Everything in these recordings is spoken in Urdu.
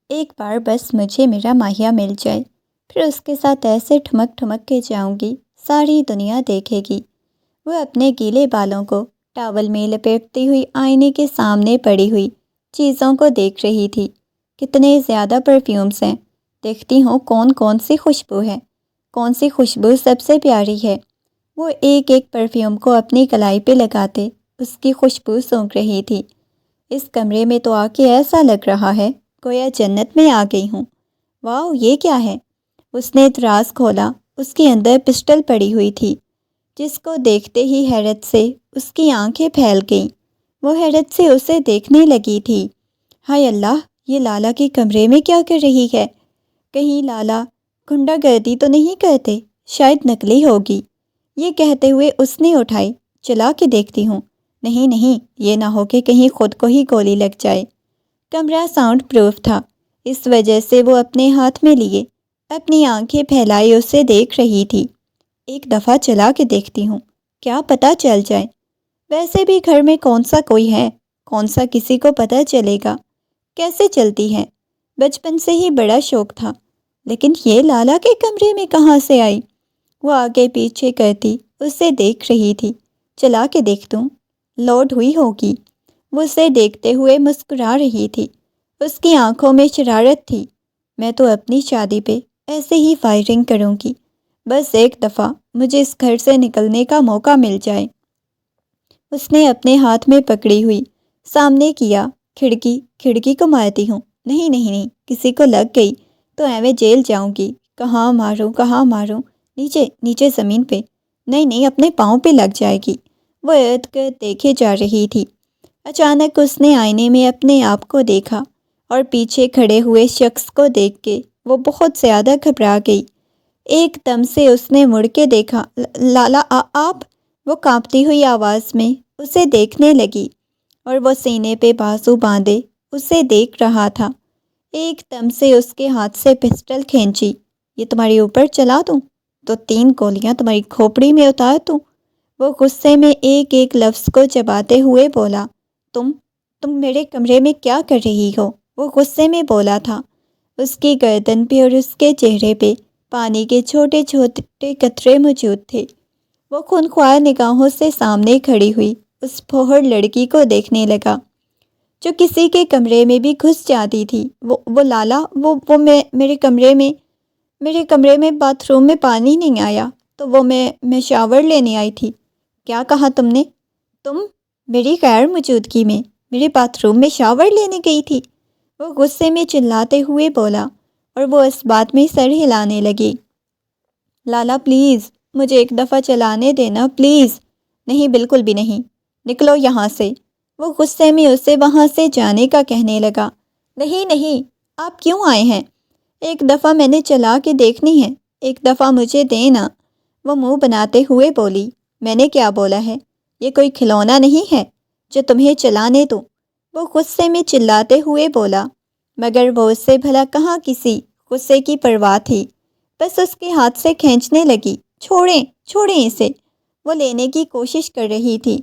ایک بار بس مجھے میرا ماہیا مل جائے، پھر اس کے ساتھ ایسے ٹھمک ٹھمک کے جاؤں گی، ساری دنیا دیکھے گی۔ وہ اپنے گیلے بالوں کو ٹاول میں لپیٹتی ہوئی آئینے کے سامنے پڑی ہوئی چیزوں کو دیکھ رہی تھی۔ کتنے زیادہ پرفیومز ہیں، دیکھتی ہوں کون کون سی خوشبو ہے، کون سی خوشبو سب سے پیاری ہے۔ وہ ایک ایک پرفیوم کو اپنی کلائی پہ لگاتے اس کی خوشبو سونگھ رہی تھی۔ اس کمرے میں تو آ کے ایسا لگ رہا ہے گویا جنت میں آ گئی ہوں۔ واؤ، یہ کیا ہے؟ اس نے دراز کھولا، اس کے اندر پسٹل پڑی ہوئی تھی، جس کو دیکھتے ہی حیرت سے اس کی آنکھیں پھیل گئیں۔ وہ حیرت سے اسے دیکھنے لگی تھی۔ ہائے اللہ، یہ لالا کے کمرے میں کیا کر رہی ہے؟ کہیں لالا گنڈا گردی تو نہیں کرتے؟ شاید نکلی ہوگی۔ یہ کہتے ہوئے اس نے اٹھائی، چلا کے دیکھتی ہوں۔ نہیں نہیں، یہ نہ ہو کہ کہیں خود کو ہی گولی لگ جائے۔ کمرہ ساؤنڈ پروف تھا، اس وجہ سے وہ اپنے ہاتھ میں لیے اپنی آنکھیں پھیلائے اسے دیکھ رہی تھی۔ ایک دفعہ چلا کے دیکھتی ہوں، کیا پتہ چل جائے۔ ویسے بھی گھر میں کون سا کوئی ہے، کون سا کسی کو پتہ چلے گا کیسے چلتی ہے۔ بچپن سے ہی بڑا شوق تھا، لیکن یہ لالا کے کمرے میں کہاں سے آئی؟ وہ آگے پیچھے کرتی اسے دیکھ رہی تھی۔ چلا کے دیکھتوں، لوڈ ہوئی ہوگی۔ وہ اسے دیکھتے ہوئے مسکرا رہی تھی، اس کی آنکھوں میں شرارت تھی۔ میں تو اپنی شادی پہ ایسے ہی فائرنگ کروں گی، بس ایک دفعہ مجھے اس گھر سے نکلنے کا موقع مل جائے۔ اس نے اپنے ہاتھ میں پکڑی ہوئی سامنے کیا، کھڑکی کو مارتی ہوں۔ نہیں نہیں نہیں، کسی کو لگ گئی تو ایویں جیل جاؤں گی۔ کہاں ماروں؟ نیچے زمین پہ۔ نہیں نہیں، اپنے پاؤں پہ لگ جائے گی۔ وہ ارد گرد دیکھے جا رہی تھی۔ اچانک اس نے آئینے میں اپنے آپ کو دیکھا اور پیچھے کھڑے ہوئے شخص کو دیکھ کے وہ بہت زیادہ گھبرا گئی۔ ایک دم سے اس نے مڑ کے دیکھا۔ لالا آپ؟ وہ کانپتی ہوئی آواز میں اسے دیکھنے لگی اور وہ سینے پہ بازو باندھے اسے دیکھ رہا تھا۔ ایک دم سے اس کے ہاتھ سے پسٹل کھینچی۔ یہ تمہارے اوپر چلا دوں تو 3 گولیاں تمہاری کھوپڑی میں اتار دوں۔ وہ غصے میں ایک ایک لفظ کو چباتے ہوئے بولا۔ تم میرے کمرے میں کیا کر رہی ہو؟ وہ غصے میں بولا تھا۔ اس کی گردن پہ اور اس کے چہرے پہ پانی کے چھوٹے چھوٹے قطرے موجود تھے۔ وہ خونخوار نگاہوں سے سامنے کھڑی ہوئی اس پھوہڑ لڑکی کو دیکھنے لگا جو کسی کے کمرے میں بھی گھس جاتی تھی۔ وہ لالا، میرے کمرے میں باتھ روم میں پانی نہیں آیا تو وہ میں شاور لینے آئی تھی۔ کیا کہا تم نے؟ تم میری غیر موجودگی میں میرے باتھ روم میں شاور لینے گئی تھی؟ وہ غصے میں چلاتے ہوئے بولا اور وہ اس بات میں سر ہلانے لگی۔ لالا پلیز، مجھے ایک دفعہ چلانے دینا پلیز۔ نہیں، بالکل بھی نہیں، نکلو یہاں سے۔ وہ غصے میں اسے وہاں سے جانے کا کہنے لگا۔ نہیں، آپ کیوں آئے ہیں؟ ایک دفعہ میں نے چلا کے دیکھنی ہے، ایک دفعہ مجھے دینا۔ وہ منہ بناتے ہوئے بولی۔ میں نے کیا بولا ہے؟ یہ کوئی کھلونا نہیں ہے جو تمہیں چلانے دوں۔ وہ غصے میں چلاتے ہوئے بولا، مگر وہ اس سے بھلا کہاں کسی غصے کی پرواہ تھی، بس اس کے ہاتھ سے کھینچنے لگی۔ چھوڑیں اسے۔ وہ لینے کی کوشش کر رہی تھی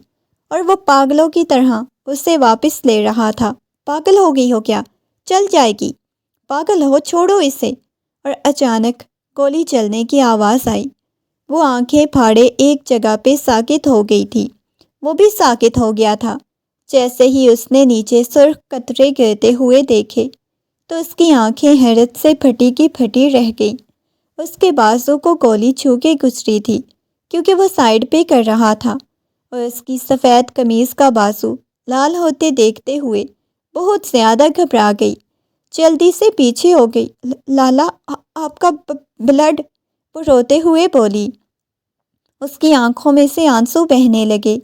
اور وہ پاگلوں کی طرح اسے واپس لے رہا تھا۔ پاگل ہو گئی ہو کیا؟ چل جائے گی۔ پاگل ہو، چھوڑو اسے۔ اور اچانک گولی چلنے کی آواز آئی۔ وہ آنکھیں پھاڑے ایک جگہ پہ ساکت ہو گئی تھی۔ وہ بھی ساکت ہو گیا تھا۔ جیسے ہی اس نے نیچے سرخ قطرے گرتے ہوئے دیکھے تو اس کی آنکھیں حیرت سے پھٹی کی پھٹی رہ گئیں۔ اس کے بازو کو گولی چھو کے گزری تھی کیونکہ وہ سائیڈ پہ کر رہا تھا، اور اس کی سفید قمیض کا بازو لال ہوتے دیکھتے ہوئے بہت زیادہ گھبرا گئی، جلدی سے پیچھے ہو گئی۔ لالا، آپ کا بلڈ، وہ روتے ہوئے بولی۔ اس کی آنکھوں میں سے آنسو بہنے لگے۔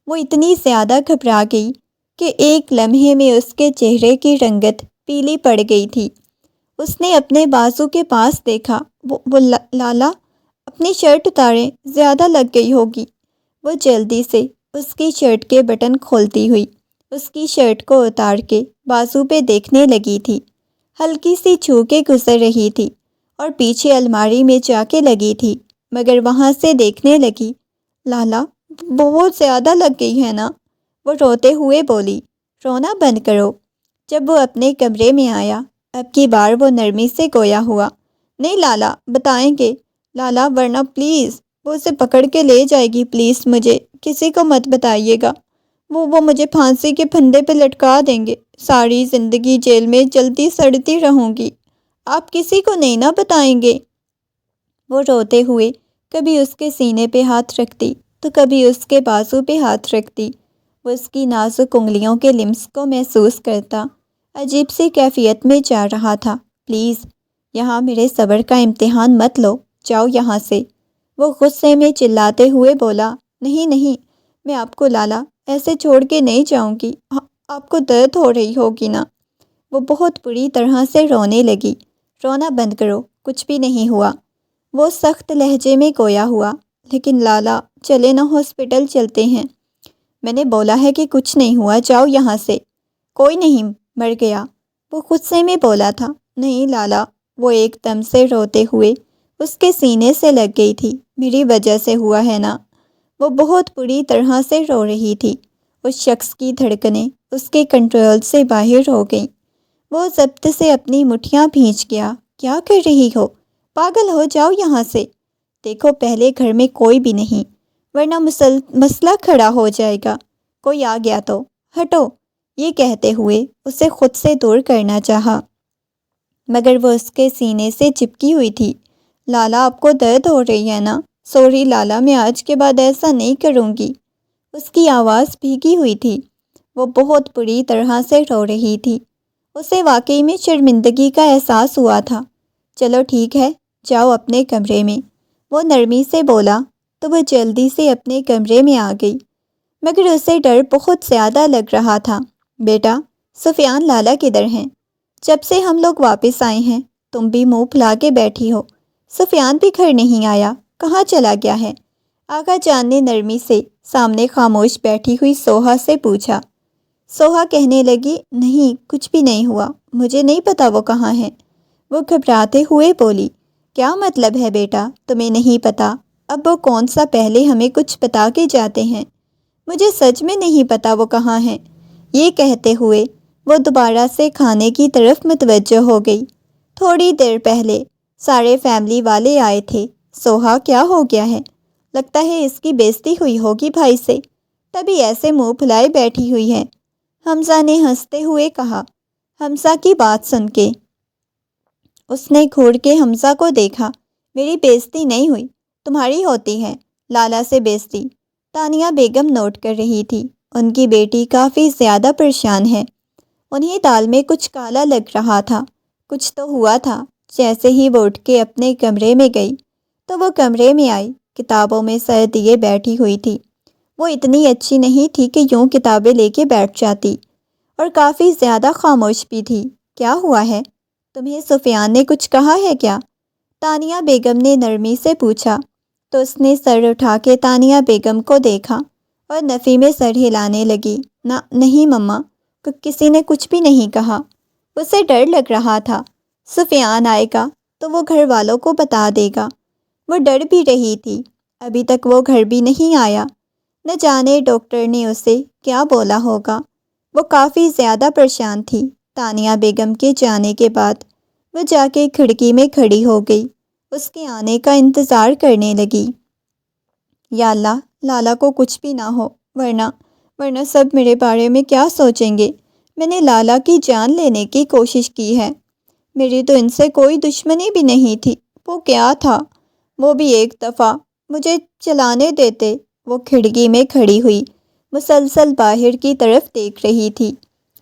وہ اتنی زیادہ گھبرا گئی کہ ایک لمحے میں اس کے چہرے کی رنگت پیلی پڑ گئی تھی۔ اس نے اپنے بازو کے پاس دیکھا۔ وہ لالا، اپنی شرٹ اتاریں، زیادہ لگ گئی ہوگی۔ وہ جلدی سے اس کی شرٹ کے بٹن کھولتی ہوئی اس کی شرٹ کو اتار کے بازو پہ دیکھنے لگی تھی۔ ہلکی سی چھو کے گزر رہی تھی اور پیچھے الماری میں جا کے لگی تھی، مگر وہاں سے دیکھنے لگی۔ لالا، بہت زیادہ لگ گئی ہے نا؟ وہ روتے ہوئے بولی۔ رونا بند کرو۔ جب وہ اپنے کمرے میں آیا اب کی بار وہ نرمی سے گویا ہوا۔ نہیں لالا، بتائیں گے لالا، ورنہ پلیز وہ اسے پکڑ کے لے جائے گی، پلیز مجھے کسی کو مت بتائیے گا، وہ مجھے پھانسی کے پھندے پہ لٹکا دیں گے، ساری زندگی جیل میں جلتی سڑتی رہوں گی، آپ کسی کو نہیں نہ بتائیں گے؟ وہ روتے ہوئے کبھی اس کے سینے پہ ہاتھ رکھتی تو کبھی اس کے بازو پہ ہاتھ رکھتی۔ وہ اس کی نازک انگلیوں کے لمس کو محسوس کرتا، عجیب سی کیفیت میں جا رہا تھا۔ پلیز یہاں میرے صبر کا امتحان مت لو، جاؤ یہاں سے، وہ غصے میں چلاتے ہوئے بولا۔ نہیں نہیں، میں آپ کو لالا ایسے چھوڑ کے نہیں جاؤں گی، آپ کو درد ہو رہی ہوگی نا۔ وہ بہت بری طرح سے رونے لگی۔ رونا بند کرو، کچھ بھی نہیں ہوا، وہ سخت لہجے میں گویا ہوا۔ لیکن لالا چلے نا، ہاسپٹل چلتے ہیں، میں نے بولا ہے کہ کچھ نہیں ہوا، جاؤ یہاں سے۔ کوئی نہیں مر گیا، وہ غصے میں بولا تھا۔ نہیں لالا، وہ ایک دم سے روتے ہوئے اس کے سینے سے لگ گئی تھی۔ میری وجہ سے ہوا ہے نا۔ وہ بہت بری طرح سے رو رہی تھی۔ اس شخص کی دھڑکنیں اس کے کنٹرول سے باہر ہو گئیں۔ وہ ضبط سے اپنی مٹھیاں بھینچ گیا۔ کیا کر رہی ہو؟ پاگل ہو، جاؤ یہاں سے۔ دیکھو پہلے گھر میں کوئی بھی نہیں، ورنہ مسئلہ کھڑا ہو جائے گا، کوئی آ گیا تو۔ ہٹو، یہ کہتے ہوئے اسے خود سے دور کرنا چاہا، مگر وہ اس کے سینے سے چپکی ہوئی تھی۔ لالا آپ کو درد ہو رہی ہے نا؟ سوری لالا، میں آج کے بعد ایسا نہیں کروں گی۔ اس کی آواز بھیگی ہوئی تھی۔ وہ بہت بری طرح سے رو رہی تھی۔ اسے واقعی میں شرمندگی کا احساس ہوا تھا۔ چلو ٹھیک ہے، جاؤ اپنے کمرے میں، وہ نرمی سے بولا تو وہ جلدی سے اپنے کمرے میں آ گئی، مگر اسے ڈر بہت زیادہ لگ رہا تھا۔ بیٹا، سفیان لالا کدھر ہیں؟ جب سے ہم لوگ واپس آئے ہیں تم بھی منہ پھلا کے بیٹھی ہو، سفیان بھی گھر نہیں آیا، کہاں چلا گیا ہے؟ آقا جان نے نرمی سے سامنے خاموش بیٹھی ہوئی سوہا سے پوچھا۔ سوہا کہنے لگی، نہیں کچھ بھی نہیں ہوا، مجھے نہیں پتا وہ کہاں ہے۔ وہ گھبراتے ہوئے بولی، کیا مطلب ہے بیٹا تمہیں نہیں پتا؟ اب وہ کون سا پہلے ہمیں کچھ بتا کے جاتے ہیں؟ مجھے سچ میں نہیں پتا وہ کہاں ہیں۔ یہ کہتے ہوئے وہ دوبارہ سے کھانے کی طرف متوجہ ہو گئی۔ تھوڑی دیر پہلے سارے فیملی والے آئے تھے۔ سوہا کیا ہو گیا ہے؟ لگتا ہے اس کی بےزتی ہوئی ہوگی بھائی سے، تبھی ایسے منہ پھلائے بیٹھی ہوئی ہے، حمزہ نے ہنستے ہوئے کہا۔ حمزہ کی بات سن کے اس نے گھور کے حمزہ کو دیکھا۔ میری بےزتی نہیں ہوئی، تمہاری ہوتی ہے، لالا سے بےزتی، تانیہ بیگم نوٹ کر رہی تھی۔ ان کی بیٹی کافی زیادہ پریشان ہے، انہیں دال میں کچھ کالا لگ رہا تھا، کچھ تو ہوا تھا۔ جیسے ہی وہ اٹھ کے اپنے کمرے میں گئی تو وہ کمرے میں آئی، کتابوں میں سر دیے بیٹھی ہوئی تھی۔ وہ اتنی اچھی نہیں تھی کہ یوں کتابیں لے کے بیٹھ جاتی، اور کافی زیادہ خاموش بھی تھی۔ کیا ہوا ہے؟ تمہیں سفیان نے کچھ کہا ہے کیا؟ تانیہ بیگم نے نرمی سے پوچھا تو اس نے سر اٹھا کے تانیہ بیگم کو دیکھا اور نفی میں سر ہلانے لگی۔ نہیں مما، کسی نے کچھ بھی نہیں کہا۔ اسے ڈر لگ رہا تھا، سفیان آئے گا تو وہ گھر والوں کو بتا دے گا۔ وہ ڈر بھی رہی تھی، ابھی تک وہ گھر بھی نہیں آیا، نہ جانے ڈاکٹر نے اسے کیا بولا ہوگا۔ وہ کافی زیادہ پریشان تھی۔ تانیہ بیگم کے جانے کے بعد وہ جا کے کھڑکی میں کھڑی ہو گئی، اس کے آنے کا انتظار کرنے لگی۔ یا اللہ، لالا کو کچھ بھی نہ ہو، ورنہ سب میرے بارے میں کیا سوچیں گے؟ میں نے لالا کی جان لینے کی کوشش کی ہے، میری تو ان سے کوئی دشمنی بھی نہیں تھی، وہ کیا تھا، وہ بھی ایک دفعہ مجھے چلانے دیتے۔ وہ کھڑکی میں کھڑی ہوئی مسلسل باہر کی طرف دیکھ رہی تھی۔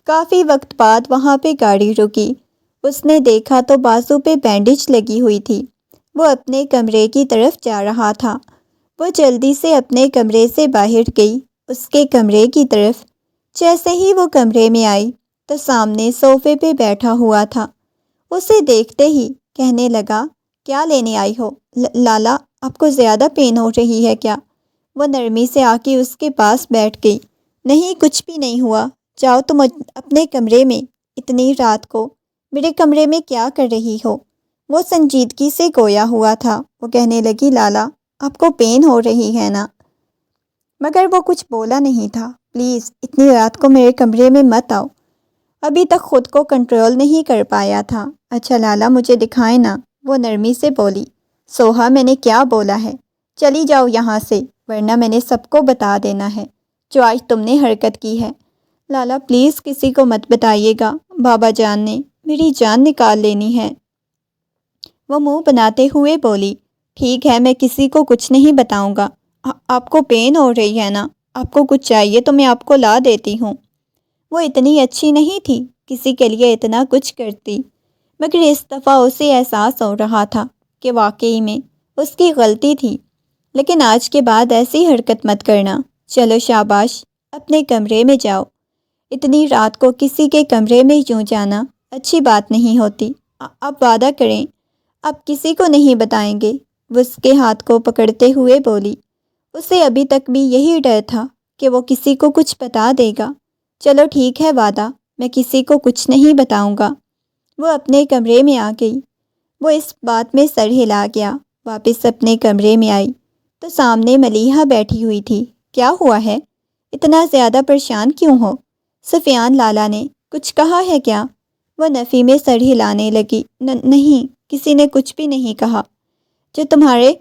کافی وقت بعد وہاں پہ گاڑی رکی، اس نے دیکھا تو بازو پہ بینڈیج لگی ہوئی تھی۔ وہ اپنے کمرے کی طرف جا رہا تھا۔ وہ جلدی سے اپنے کمرے سے باہر گئی، اس کے کمرے کی طرف۔ جیسے ہی وہ کمرے میں آئی تو سامنے صوفے پہ بیٹھا ہوا تھا۔ اسے دیکھتے ہی کہنے لگا، کیا لینے آئی ہو؟ لالا، آپ کو زیادہ پین ہو رہی ہے کیا؟ وہ نرمی سے آ کے اس کے پاس بیٹھ گئی۔ نہیں کچھ بھی نہیں ہوا، جاؤ تم اپنے کمرے میں، اتنی رات کو میرے کمرے میں کیا کر رہی ہو؟ وہ سنجیدگی سے گویا ہوا تھا۔ وہ کہنے لگی، لالا آپ کو پین ہو رہی ہے نا؟ مگر وہ کچھ بولا نہیں تھا۔ پلیز اتنی رات کو میرے کمرے میں مت آؤ، ابھی تک خود کو کنٹرول نہیں کر پایا تھا۔ اچھا لالا مجھے دکھائے نا، وہ نرمی سے بولی۔ سوہا میں نے کیا بولا ہے، چلی جاؤ یہاں سے ورنہ میں نے سب کو بتا دینا ہے جو آج تم نے حرکت کی ہے۔ لالا پلیز کسی کو مت بتائیے گا، بابا جان نے میری جان نکال لینی ہے، وہ منہ بناتے ہوئے بولی۔ ٹھیک ہے میں کسی کو کچھ نہیں بتاؤں گا، آپ کو پین ہو رہی ہے نا، آپ کو کچھ چاہیے تو میں آپ کو لا دیتی ہوں۔ وہ اتنی اچھی نہیں تھی کسی کے لیے اتنا کچھ کرتی، مگر اس دفعہ اسے احساس ہو رہا تھا کہ واقعی میں اس کی غلطی تھی۔ لیکن آج کے بعد ایسی حرکت مت کرنا، چلو شاباش اپنے کمرے میں جاؤ۔ اتنی رات کو کسی کے کمرے میں یوں جانا اچھی بات نہیں ہوتی۔ اب وعدہ کریں اب کسی کو نہیں بتائیں گے، وہ اس کے ہاتھ کو پکڑتے ہوئے بولی۔ اسے ابھی تک بھی یہی ڈر تھا کہ وہ کسی کو کچھ بتا دے گا۔ چلو ٹھیک ہے وعدہ، میں کسی کو کچھ نہیں بتاؤں گا۔ وہ اپنے کمرے میں آ گئی۔ وہ اس بات میں سر ہلا گیا۔ واپس اپنے کمرے میں آئی تو سامنے ملیحہ بیٹھی ہوئی تھی۔ کیا ہوا ہے؟ اتنا زیادہ پریشان کیوں ہو؟ سفیان لالا نے کچھ کہا ہے کیا؟ وہ نفی میں سر ہلانے لگی۔ نہیں، کسی نے کچھ بھی نہیں کہا۔ جو تمہارے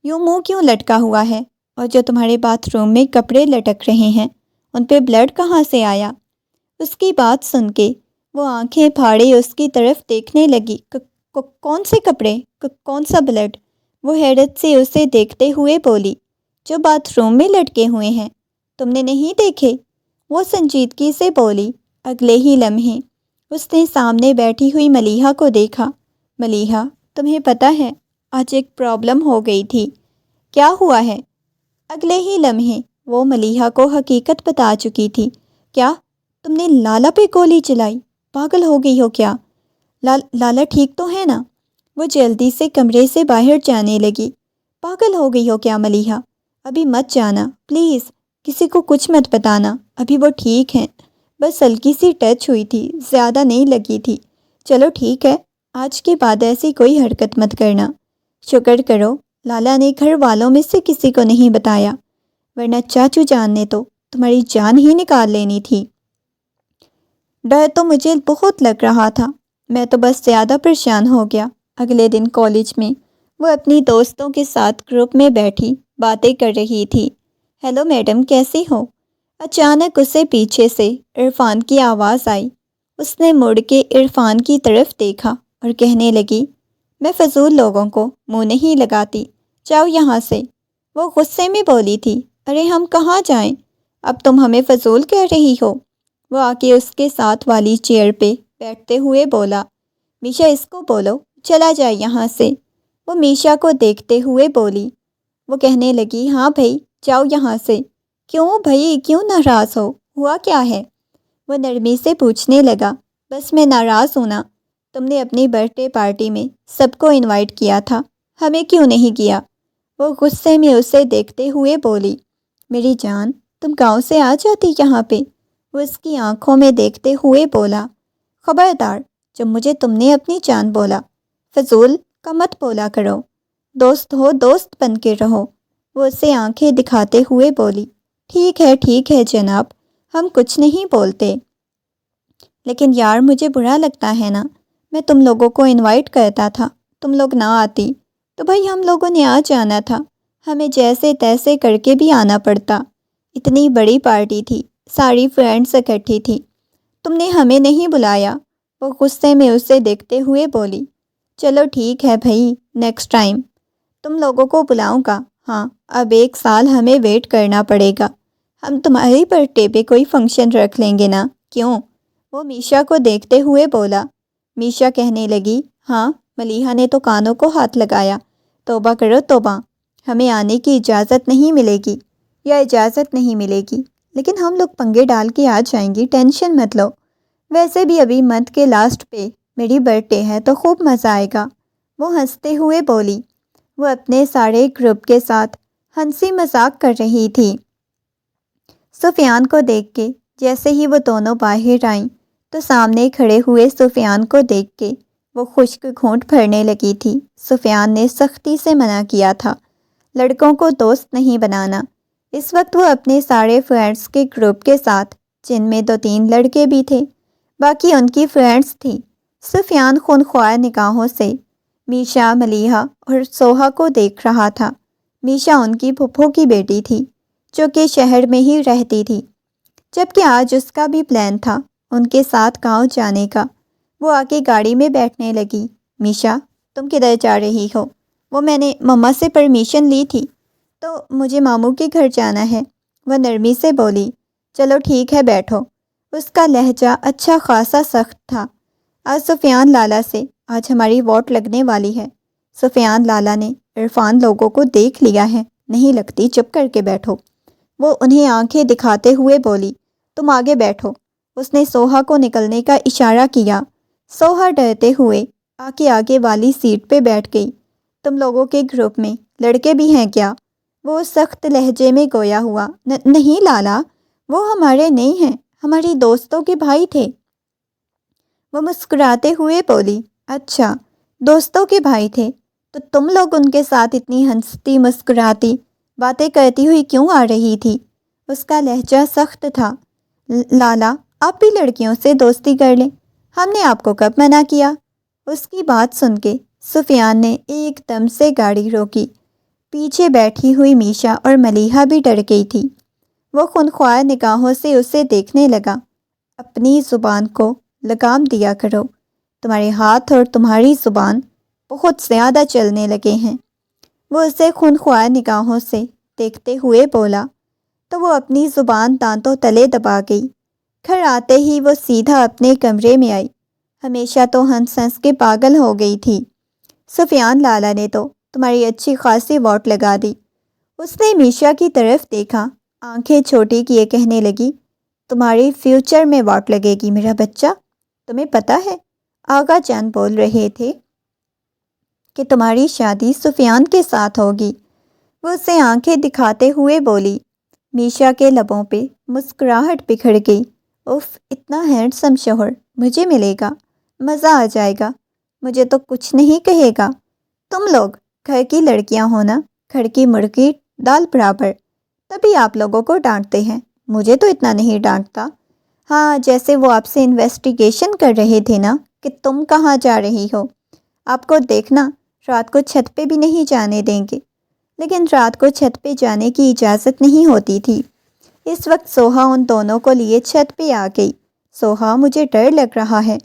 یوں منہ کیوں لٹکا ہوا ہے؟ اور جو تمہارے باتھ روم میں کپڑے لٹک رہے ہیں ان پہ بلڈ کہاں سے آیا؟ اس کی بات سن کے وہ آنکھیں پھاڑے اس کی طرف دیکھنے لگی۔ کون سے کپڑے؟ کون سا بلڈ؟ وہ حیرت سے اسے دیکھتے ہوئے بولی۔ جو باتھ روم میں لٹکے ہوئے ہیں، تم نے نہیں دیکھے؟ وہ سنجیدگی سے بولی۔ اگلے ہی لمحے اس نے سامنے بیٹھی ہوئی ملیحہ کو دیکھا۔ ملیحہ تمہیں پتہ ہے آج ایک پرابلم ہو گئی تھی۔ کیا ہوا ہے؟ اگلے ہی لمحے وہ ملیحہ کو حقیقت بتا چکی تھی۔ کیا تم نے لالا پہ گولی چلائی؟ پاگل ہو گئی ہو کیا؟ لالا ٹھیک تو ہے نا؟ وہ جلدی سے کمرے سے باہر جانے لگی۔ پاگل ہو گئی ہو کیا ملیحہ؟ ابھی مت جانا پلیز، کسی کو کچھ مت بتانا، ابھی وہ ٹھیک ہیں، بس ہلکی سی ٹچ ہوئی تھی، زیادہ نہیں لگی تھی۔ چلو ٹھیک ہے، آج کے بعد ایسی کوئی حرکت مت کرنا۔ شکر کرو لالا نے گھر والوں میں سے کسی کو نہیں بتایا، ورنہ چاچو جان نے تو تمہاری جان ہی نکال لینی تھی۔ ڈر تو مجھے بہت لگ رہا تھا، میں تو بس زیادہ پریشان ہو گیا۔ اگلے دن کالج میں وہ اپنی دوستوں کے ساتھ گروپ میں بیٹھی باتیں کر رہی تھی۔ ہیلو میڈم کیسی ہو؟ اچانک اسے پیچھے سے عرفان کی آواز آئی۔ اس نے مڑ کے عرفان کی طرف دیکھا اور کہنے لگی، میں فضول لوگوں کو منہ نہیں لگاتی، جاؤ یہاں سے۔ وہ غصے میں بولی تھی، ارے ہم کہاں جائیں؟ اب تم ہمیں فضول کہہ رہی ہو؟ وہ آ کے اس کے ساتھ والی چیئر پہ بیٹھتے ہوئے بولا، میشا اس کو بولو چلا جائے یہاں سے۔ وہ میشا کو دیکھتے ہوئے بولی۔ وہ کہنے لگی، ہاں بھائی جاؤ یہاں سے۔ کیوں بھائی کیوں ناراض ہوا کیا ہے؟ وہ نرمی سے پوچھنے لگا۔ بس میں ناراض ہوں نا، تم نے اپنی برتھ ڈے پارٹی میں سب کو انوائٹ کیا تھا، ہمیں کیوں نہیں کیا؟ وہ غصے میں اسے دیکھتے ہوئے بولی۔ میری جان تم گاؤں سے آ جاتی یہاں پہ؟ وہ اس کی آنکھوں میں دیکھتے ہوئے بولا۔ خبردار جب مجھے تم نے اپنی جان بولا، فضول کا مت بولا کرو، دوست ہو دوست بن کے رہو۔ وہ اسے آنکھیں دکھاتے ہوئے بولی۔ ٹھیک ہے جناب، ہم کچھ نہیں بولتے، لیکن یار مجھے برا لگتا ہے نا، میں تم لوگوں کو انوائٹ کرتا تھا، تم لوگ نہ آتی تو بھائی ہم لوگوں نے آ جانا تھا، ہمیں جیسے تیسے کر کے بھی آنا پڑتا۔ اتنی بڑی پارٹی تھی، ساری فرینڈس اکٹھی تھی، تم نے ہمیں نہیں بلایا۔ وہ غصے میں اسے دیکھتے ہوئے بولی۔ چلو ٹھیک ہے بھائی، نیکسٹ ٹائم تم لوگوں کو بلاؤں گا۔ ہاں اب 1 سال ہمیں ویٹ کرنا پڑے گا، ہم تمہاری برتھ ڈے پہ کوئی فنکشن رکھ لیں گے نا، کیوں؟ وہ میشا کو دیکھتے ہوئے بولا۔ میشا کہنے لگی، ہاں۔ ملیحہ نے تو کانوں کو ہاتھ لگایا۔ توبہ کرو توبہ، ہمیں آنے کی اجازت نہیں ملے گی، یا اجازت نہیں ملے گی، لیکن ہم لوگ پنگے ڈال کے آ جائیں گی، ٹینشن مت لو۔ ویسے بھی ابھی منتھ کے لاسٹ پہ میری برتھ ڈے ہے تو خوب مزہ آئے گا، وہ ہنستے ہوئے بولی۔ وہ اپنے سارے گروپ کے ساتھ ہنسی مذاق کر رہی تھی۔ سفیان کو دیکھ کے جیسے ہی وہ دونوں باہر آئیں تو سامنے کھڑے ہوئے سفیان کو دیکھ کے وہ خشک گھونٹ بھرنے لگی تھی۔ سفیان نے سختی سے منع کیا تھا لڑکوں کو دوست نہیں بنانا۔ اس وقت وہ اپنے سارے فرینڈس کے گروپ کے ساتھ جن میں 2-3 لڑکے بھی تھے، باقی ان کی فرینڈز تھیں۔ سفیان خونخوار نگاہوں سے میشا، ملیحہ اور سوہا کو دیکھ رہا تھا۔ میشا ان کی پھپھو کی بیٹی تھی جو کہ شہر میں ہی رہتی تھی، جبکہ آج اس کا بھی پلان تھا ان کے ساتھ گاؤں جانے کا۔ وہ آ کے گاڑی میں بیٹھنے لگی۔ میشا، تم کدھر جا رہی ہو؟ وہ میں نے مما سے پرمیشن لی تھی تو مجھے ماموں کے گھر جانا ہے، وہ نرمی سے بولی۔ چلو ٹھیک ہے بیٹھو۔ اس کا لہجہ اچھا خاصا سخت تھا۔ آج سفیان لالا سے آج ہماری ووٹ لگنے والی ہے۔ سفیان لالا نے عرفان لوگوں کو دیکھ لیا ہے، نہیں لگتی، چپ کر کے بیٹھو۔ وہ انہیں آنکھیں دکھاتے ہوئے بولی۔ تم آگے بیٹھو۔ اس نے سوہا کو نکلنے کا اشارہ کیا۔ سوہا ڈرتے ہوئے آگے والی سیٹ پہ بیٹھ گئی۔ تم لوگوں کے گروپ میں لڑکے بھی ہیں کیا؟ وہ سخت لہجے میں گویا ہوا۔ نہیں لالا، وہ ہمارے نہیں ہیں، ہماری دوستوں کے بھائی تھے۔ وہ مسکراتے ہوئے بولی۔ اچھا، دوستوں کے بھائی تھے تو تم لوگ ان کے ساتھ اتنی ہنستی مسکراتی باتیں کرتی ہوئی کیوں آ رہی تھی؟ اس کا لہجہ سخت تھا۔ لالا، آپ بھی لڑکیوں سے دوستی کر لیں، ہم نے آپ کو کب منع کیا؟ اس کی بات سن کے سفیان نے ایک دم سے گاڑی روکی۔ پیچھے بیٹھی ہوئی میشا اور ملیحہ بھی ڈر گئی تھی۔ وہ خونخوار نگاہوں سے اسے دیکھنے لگا۔ اپنی زبان کو لگام دیا کرو، تمہارے ہاتھ اور تمہاری زبان بہت زیادہ چلنے لگے ہیں۔ وہ اسے خونخوار نگاہوں سے دیکھتے ہوئے بولا تو وہ اپنی زبان دانتوں تلے دبا گئی۔ گھر آتے ہی وہ سیدھا اپنے کمرے میں آئی۔ ہمیشہ تو ہنس ہنس کے پاگل ہو گئی تھی۔ سفیان لالا نے تو تمہاری اچھی خاصی ووٹ لگا دی۔ اس نے میشا کی طرف دیکھا، آنکھیں چھوٹی کیے کہنے لگی، تمہاری فیوچر میں ووٹ لگے گی میرا بچہ؟ تمہیں پتہ ہے آغا جان بول رہے تھے کہ تمہاری شادی سفیان کے ساتھ ہوگی۔ وہ اسے آنکھیں دکھاتے ہوئے بولی۔ میشا کے لبوں پہ مسکراہٹ بکھر گئی۔ اف، اتنا ہینڈسم شوہر مجھے ملے گا، مزہ آ جائے گا۔ مجھے تو کچھ نہیں کہے گا۔ تم لوگ گھر کی لڑکیاں ہونا، گھر کی مرغی دال برابر، تبھی آپ لوگوں کو ڈانٹتے ہیں، مجھے تو اتنا نہیں ڈانٹتا۔ ہاں، جیسے وہ آپ سے انویسٹیگیشن کر رہے تھے نا کہ تم کہاں جا رہی ہو، آپ کو دیکھنا رات کو چھت پہ بھی نہیں جانے دیں گے۔ لیکن رات کو چھت پہ جانے کی اجازت نہیں ہوتی تھی۔ اس وقت سوہا ان دونوں کو لیے چھت پہ آ گئی۔ سوہا، مجھے ڈر لگ رہا ہے،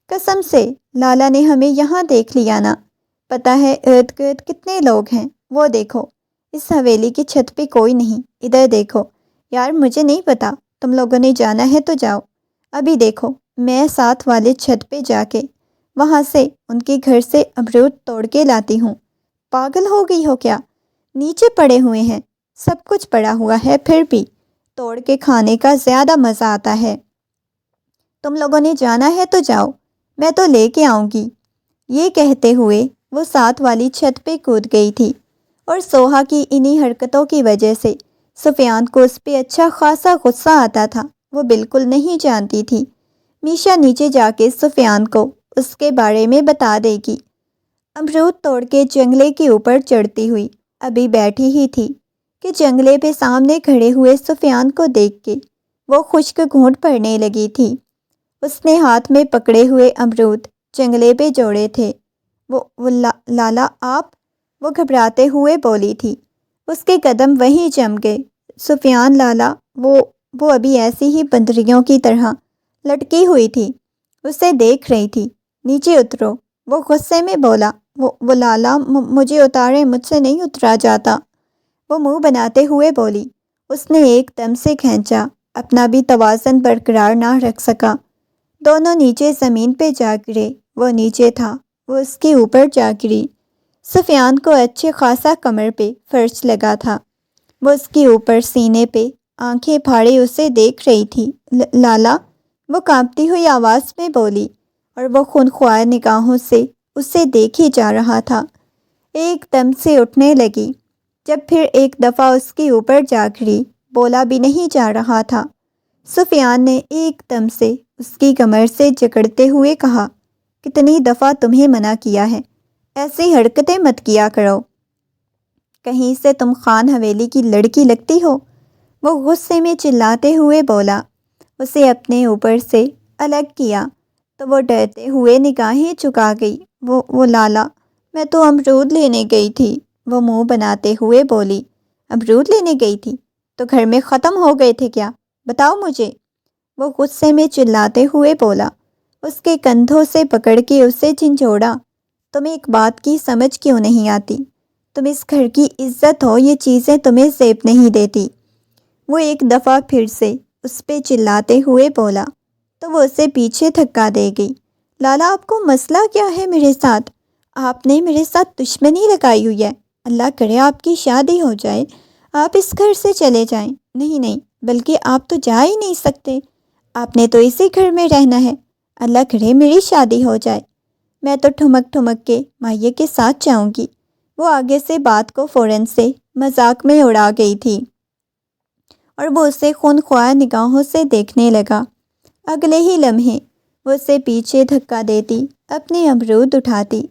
قسم سے لالا نے ہمیں یہاں دیکھ لیا نا، پتہ ہے ارد گرد کتنے لوگ ہیں، وہ دیکھو اس حویلی کی چھت پہ کوئی نہیں، ادھر دیکھو۔ یار مجھے نہیں پتا، تم لوگوں نے جانا ہے تو جاؤ، ابھی دیکھو میں ساتھ والے چھت پہ جا کے وہاں سے ان کے گھر سے امرود توڑ کے لاتی ہوں۔ پاگل ہو گئی ہو کیا؟ نیچے پڑے ہوئے ہیں، سب کچھ پڑا ہوا ہے، پھر بھی توڑ کے کھانے کا زیادہ مزہ آتا ہے۔ تم لوگوں نے جانا ہے تو جاؤ، میں تو لے کے آؤں گی۔ یہ کہتے ہوئے وہ ساتھ والی چھت پہ کود گئی تھی، اور سوہا کی انہی حرکتوں کی وجہ سے سفیان کو اس پہ اچھا خاصا غصہ آتا تھا۔ وہ بالکل نہیں جانتی تھی میشا نیچے جا کے سفیان کو اس کے بارے میں بتا دے گی۔ امرود توڑ کے جنگلے کے اوپر چڑھتی ہوئی ابھی بیٹھی ہی تھی کہ جنگلے پہ سامنے کھڑے ہوئے سفیان کو دیکھ کے وہ خشک گھونٹ پڑنے لگی تھی۔ اس نے ہاتھ میں پکڑے ہوئے امرود جنگلے پہ جوڑے تھے۔ وہ لالا آپ، وہ گھبراتے ہوئے بولی تھی۔ اس کے قدم وہیں جم گئے۔ سفیان لالا، وہ ابھی ایسی ہی بندریوں کی طرح لٹکی ہوئی تھی، اسے دیکھ رہی تھی۔ نیچے اترو، وہ غصے میں بولا۔ وہ لالا، مجھے اتارے، مجھ سے نہیں اترا جاتا، وہ منہ بناتے ہوئے بولی۔ اس نے ایک دم سے کھینچا، اپنا بھی توازن برقرار نہ رکھ سکا، دونوں نیچے زمین پہ جا گرے۔ وہ نیچے تھا، وہ اس کے اوپر جا گری۔ سفیان کو اچھے خاصا کمر پہ فرش لگا تھا۔ وہ اس کے اوپر سینے پہ آنکھیں پھاڑے اسے دیکھ رہی تھی۔ لالا، وہ کانپتی ہوئی آواز میں بولی، اور وہ خونخوار نگاہوں سے اسے دیکھے جا رہا تھا۔ ایک دم سے اٹھنے لگی، جب پھر ایک دفعہ اس کے اوپر جا گری، بولا بھی نہیں جا رہا تھا۔ سفیان نے ایک دم سے اس کی کمر سے جکڑتے ہوئے کہا، کتنی دفعہ تمہیں منع کیا ہے، ایسی حرکتیں مت کیا کرو، کہیں سے تم خان حویلی کی لڑکی لگتی ہو۔ وہ غصے میں چلاتے ہوئے بولا۔ اسے اپنے اوپر سے الگ کیا تو وہ ڈرتے ہوئے نگاہیں چکا گئی۔ وہ لالا، میں تو امرود لینے گئی تھی، وہ منہ بناتے ہوئے بولی۔ امرود لینے گئی تھی؟ تو گھر میں ختم ہو گئے تھے کیا؟ بتاؤ مجھے، وہ غصے میں چلاتے ہوئے بولا۔ اس کے کندھوں سے پکڑ کے اسے جھنجھوڑا۔ تمہیں ایک بات کی سمجھ کیوں نہیں آتی؟ تم اس گھر کی عزت ہو، یہ چیزیں تمہیں زیب نہیں دیتی۔ وہ ایک دفعہ پھر سے اس پہ چلاتے ہوئے بولا تو وہ اسے پیچھے دھکا دے گئی۔ لالا، آپ کو مسئلہ کیا ہے میرے ساتھ؟ آپ نے میرے ساتھ دشمنی لگائی ہوئی ہے۔ اللہ کرے آپ کی شادی ہو جائے، آپ اس گھر سے چلے جائیں۔ نہیں، بلکہ آپ تو جا ہی نہیں سکتے، آپ نے تو اسی گھر میں رہنا ہے۔ اللہ کرے میری شادی ہو جائے، میں تو ٹھمک ٹھمک کے مائیے کے ساتھ جاؤں گی۔ وہ آگے سے بات کو فوراً سے مذاق میں اڑا گئی تھی اور وہ اسے خونخوار نگاہوں سے دیکھنے لگا۔ اگلے ہی لمحے وہ اسے پیچھے دھکا دیتی، اپنے امرود اٹھاتی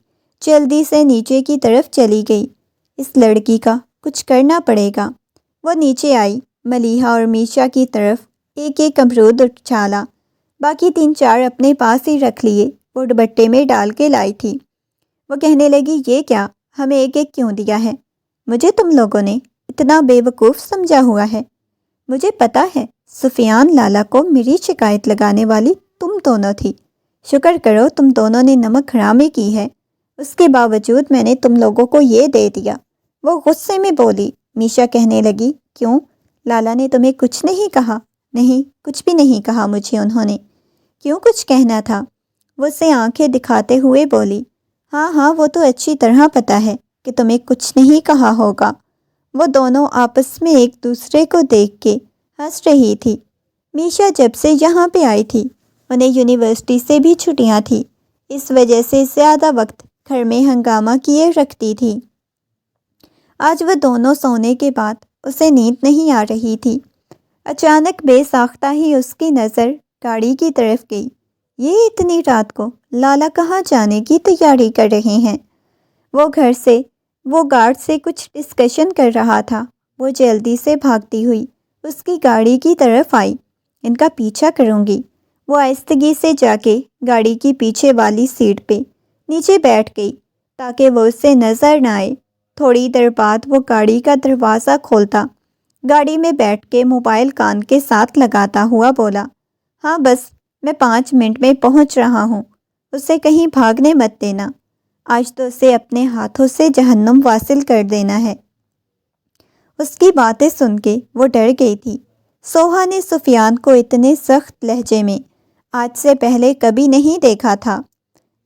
جلدی سے نیچے کی طرف چلی گئی۔ اس لڑکی کا کچھ کرنا پڑے گا۔ وہ نیچے آئی، ملیحہ اور میشا کی طرف ایک ایک امرود اچھالا، باقی 3-4 اپنے پاس ہی رکھ لیے۔ وہ دوپٹے میں ڈال کے لائی تھی۔ وہ کہنے لگی، یہ کیا، ہمیں ایک ایک کیوں دیا ہے؟ مجھے تم لوگوں نے اتنا بے وقوف سمجھا ہوا ہے؟ مجھے پتا ہے سفیان لالا کو میری شکایت لگانے والی تم دونوں تھی۔ شکر کرو تم دونوں نے نمک حرامی کی ہے، اس کے باوجود میں نے تم لوگوں کو یہ دے دیا۔ وہ غصے میں بولی۔ میشا کہنے لگی، کیوں، لالا نے تمہیں کچھ نہیں کہا؟ نہیں، کچھ بھی نہیں کہا مجھے انہوں نے۔ کیوں کچھ کہنا تھا؟ وہ اسے آنکھیں دکھاتے ہوئے بولی۔ ہاں، وہ تو اچھی طرح پتہ ہے کہ تمہیں کچھ نہیں کہا ہوگا۔ وہ دونوں آپس میں ایک دوسرے کو دیکھ کے ہنس رہی تھی۔ میشا جب سے یہاں پہ آئی تھی انہیں یونیورسٹی سے بھی چھٹیاں تھی، اس وجہ سے زیادہ وقت گھر میں ہنگامہ کیے رکھتی تھی۔ آج وہ دونوں سونے کے بعد اسے نیند نہیں آ رہی تھی۔ اچانک بے ساختہ ہی اس کی نظر گاڑی کی طرف گئی۔ یہ اتنی رات کو لالا کہاں جانے کی تیاری کر رہے ہیں؟ وہ گارڈ سے کچھ ڈسکشن کر رہا تھا۔ وہ جلدی سے بھاگتی ہوئی اس کی گاڑی کی طرف آئی۔ ان کا پیچھا کروں گی۔ وہ آہستگی سے جا کے گاڑی کی پیچھے والی سیٹ پہ نیچے بیٹھ گئی تاکہ وہ اسے نظر نہ آئے۔ تھوڑی دیر بعد وہ گاڑی کا دروازہ کھولتا گاڑی میں بیٹھ کے موبائل کان کے ساتھ لگاتا ہوا بولا، ہاں بس میں 5 منٹ میں پہنچ رہا ہوں، اسے کہیں بھاگنے مت دینا، آج تو اسے اپنے ہاتھوں سے جہنم واصل کر دینا ہے۔ اس کی باتیں سن کے وہ ڈر گئی تھی۔ سوہا نے سفیان کو اتنے سخت لہجے میں آج سے پہلے کبھی نہیں دیکھا تھا۔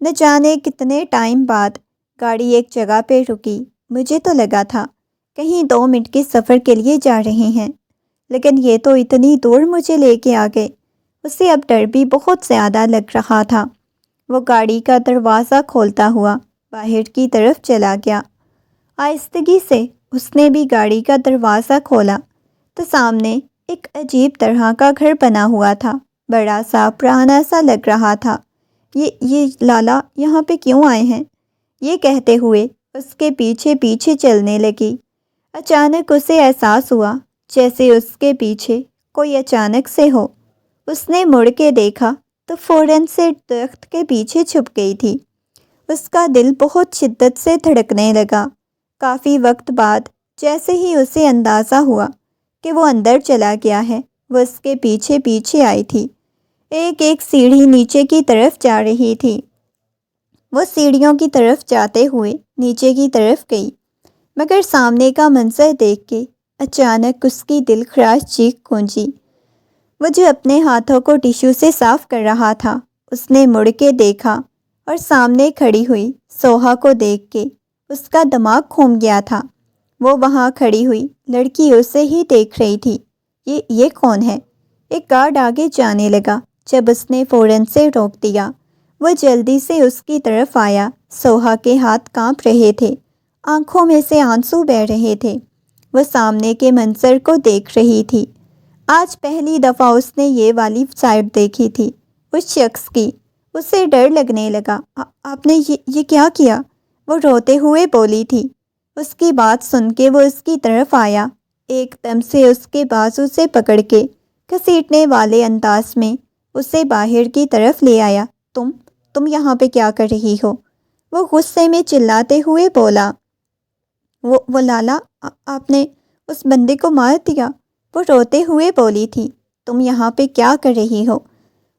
نہ جانے کتنے ٹائم بعد گاڑی ایک جگہ پہ رکی۔ مجھے تو لگا تھا کہیں 2 منٹ کے سفر کے لیے جا رہے ہیں، لیکن یہ تو اتنی دور مجھے لے کے آ گئے۔ اسے اب ڈر بھی بہت زیادہ لگ رہا تھا۔ وہ گاڑی کا دروازہ کھولتا ہوا باہر کی طرف چلا گیا۔ آہستگی سے اس نے بھی گاڑی کا دروازہ کھولا تو سامنے ایک عجیب طرح کا گھر بنا ہوا تھا، بڑا سا پرانا سا لگ رہا تھا۔ یہ لالا یہاں پہ کیوں آئے ہیں؟ یہ کہتے ہوئے اس کے پیچھے پیچھے چلنے لگی۔ اچانک اسے احساس ہوا جیسے اس کے پیچھے کوئی اچانک سے ہو۔ اس نے مڑ کے دیکھا تو فوراً سے درخت کے پیچھے چھپ گئی تھی۔ اس کا دل بہت شدت سے دھڑکنے لگا۔ کافی وقت بعد جیسے ہی اسے اندازہ ہوا کہ وہ اندر چلا گیا ہے، وہ اس کے پیچھے پیچھے آئی تھی۔ ایک ایک سیڑھی نیچے کی طرف جا رہی تھی۔ وہ سیڑھیوں کی طرف جاتے ہوئے نیچے کی طرف گئی، مگر سامنے کا منظر دیکھ کے اچانک اس کی دل خراش چیخ گونجی۔ وہ جو اپنے ہاتھوں کو ٹیشو سے صاف کر رہا تھا، اس نے مڑ کے دیکھا اور سامنے کھڑی ہوئی سوہا کو دیکھ کے اس کا دماغ گھوم گیا تھا۔ وہ وہاں کھڑی ہوئی لڑکی اسے ہی دیکھ رہی تھی۔ یہ کون ہے؟ ایک گارڈ آگے جانے لگا، جب اس نے فوراً سے روک دیا۔ وہ جلدی سے اس کی طرف آیا۔ سوہا کے ہاتھ کانپ رہے تھے، آنکھوں میں سے آنسو بہہ رہے تھے۔ وہ سامنے کے منظر کو دیکھ رہی تھی۔ آج پہلی دفعہ اس نے یہ والی سائڈ دیکھی تھی اس شخص کی۔ اسے ڈر لگنے لگا۔ آپ نے یہ کیا کیا؟ وہ روتے ہوئے بولی تھی۔ اس کی بات سن کے وہ اس کی طرف آیا، ایک دم سے اس کے بازو سے پکڑ کے گھسیٹنے والے انداز میں اسے باہر کی طرف لے آیا۔ تم یہاں پہ کیا کر رہی ہو؟ وہ غصے میں چلاتے ہوئے بولا۔ وہ لالا، آپ نے اس بندے کو مار دیا، وہ روتے ہوئے بولی تھی۔ تم یہاں پہ کیا کر رہی ہو؟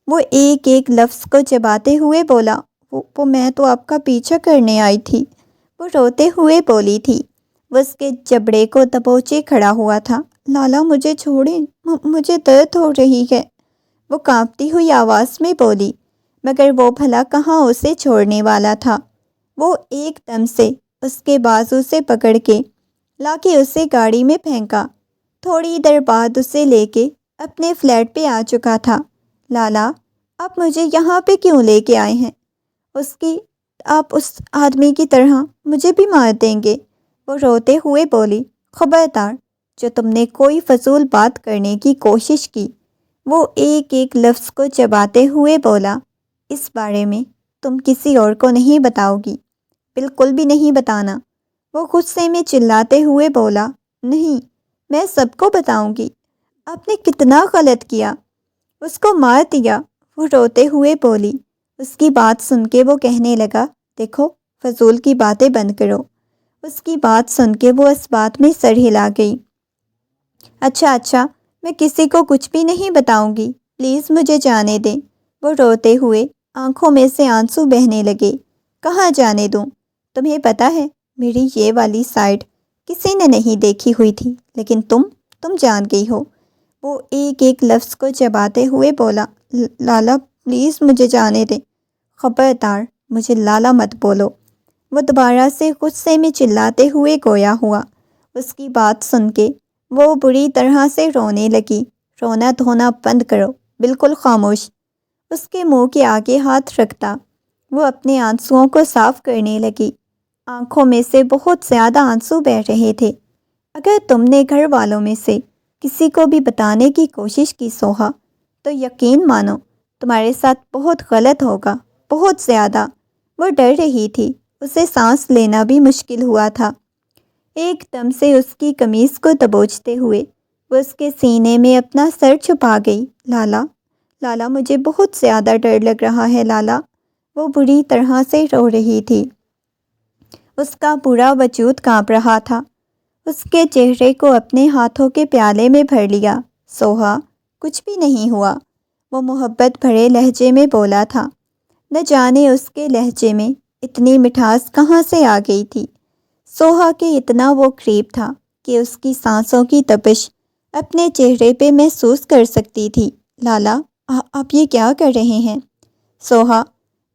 وہ ایک ایک لفظ کو چباتے ہوئے بولا۔ وہ میں تو آپ کا پیچھا کرنے آئی تھی، وہ روتے ہوئے بولی تھی۔ وہ اس کے جبڑے کو دبوچے کھڑا ہوا تھا۔ لالا مجھے چھوڑیں، مجھے درد ہو رہی ہے، وہ کانپتی ہوئی آواز میں بولی، مگر وہ بھلا کہاں اسے چھوڑنے والا تھا۔ وہ ایک دم سے اس کے بازو سے پکڑ کے لا کے اسے گاڑی میں پھینکا۔ تھوڑی دیر بعد اسے لے کے اپنے فلیٹ پہ آ چکا تھا۔ لالا، آپ مجھے یہاں پہ کیوں لے کے آئے ہیں؟ آپ اس آدمی کی طرح مجھے بھی مار دیں گے، وہ روتے ہوئے بولی۔ خبردار، جو تم نے کوئی فضول بات کرنے کی کوشش کی، وہ ایک ایک لفظ کو چباتے ہوئے بولا، اس بارے میں تم کسی اور کو نہیں بتاؤ گی، بالکل بھی نہیں بتانا۔ وہ غصے میں چلاتے ہوئے بولا، نہیں، میں سب کو بتاؤں گی، آپ نے کتنا غلط کیا، اس کو مار دیا، وہ روتے ہوئے بولی۔ اس کی بات سن کے وہ کہنے لگا، دیکھو، فضول کی باتیں بند کرو۔ اس کی بات سن کے وہ اس بات میں سر ہلا گئی۔ اچھا، میں کسی کو کچھ بھی نہیں بتاؤں گی، پلیز مجھے جانے دیں، وہ روتے ہوئے آنکھوں میں سے آنسو بہنے لگے۔ کہاں جانے دوں؟ تمہیں پتہ ہے میری یہ والی سائڈ کسی نے نہیں دیکھی ہوئی تھی، لیکن تم جان گئی ہو، وہ ایک ایک لفظ کو چباتے ہوئے بولا۔ لالا پلیز مجھے جانے دیں۔ خبردار، مجھے لالا مت بولو، وہ دوبارہ سے غصے میں چلاتے ہوئے گویا ہوا۔ اس کی بات سن کے وہ بری طرح سے رونے لگی۔ رونا دھونا بند کرو، بالکل خاموش، اس کے منہ کے آگے ہاتھ رکھتا وہ اپنے آنسوؤں کو صاف کرنے لگی۔ آنکھوں میں سے بہت زیادہ آنسو بہہ رہے تھے۔ اگر تم نے گھر والوں میں سے کسی کو بھی بتانے کی کوشش کی سوہا، تو یقین مانو تمہارے ساتھ بہت غلط ہوگا، بہت زیادہ۔ وہ ڈر رہی تھی، اسے سانس لینا بھی مشکل ہوا تھا۔ ایک دم سے اس کی قمیص کو دبوچتے ہوئے وہ اس کے سینے میں اپنا سر چھپا گئی۔ لالا مجھے بہت زیادہ ڈر لگ رہا ہے لالا، وہ بری طرح سے رو رہی تھی۔ اس کا پورا وجود کانپ رہا تھا۔ اس کے چہرے کو اپنے ہاتھوں کے پیالے میں بھر لیا۔ سوہا، کچھ بھی نہیں ہوا، وہ محبت بھرے لہجے میں بولا تھا۔ نہ جانے اس کے لہجے میں اتنی مٹھاس کہاں سے آ گئی تھی۔ سوہا کے اتنا وہ قریب تھا کہ اس کی سانسوں کی تپش اپنے چہرے پہ محسوس کر سکتی تھی۔ لالا، آپ یہ کیا کر رہے ہیں؟ سوہا،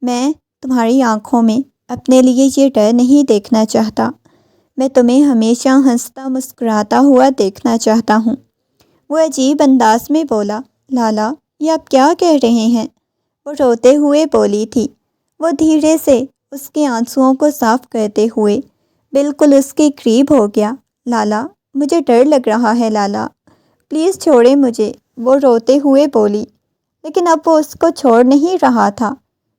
میں تمہاری آنکھوں میں اپنے لیے یہ ڈر نہیں دیکھنا چاہتا، میں تمہیں ہمیشہ ہنستا مسکراتا ہوا دیکھنا چاہتا ہوں، وہ عجیب انداز میں بولا۔ لالا، یہ آپ کیا کہہ رہے ہیں؟ وہ روتے ہوئے بولی تھی۔ وہ دھیرے سے اس کے آنسوؤں کو صاف کرتے ہوئے بالکل اس کے قریب ہو گیا۔ لالا، مجھے ڈر لگ رہا ہے لالا، پلیز چھوڑیں مجھے، وہ روتے ہوئے بولی۔ لیکن اب وہ اس کو چھوڑ نہیں رہا تھا،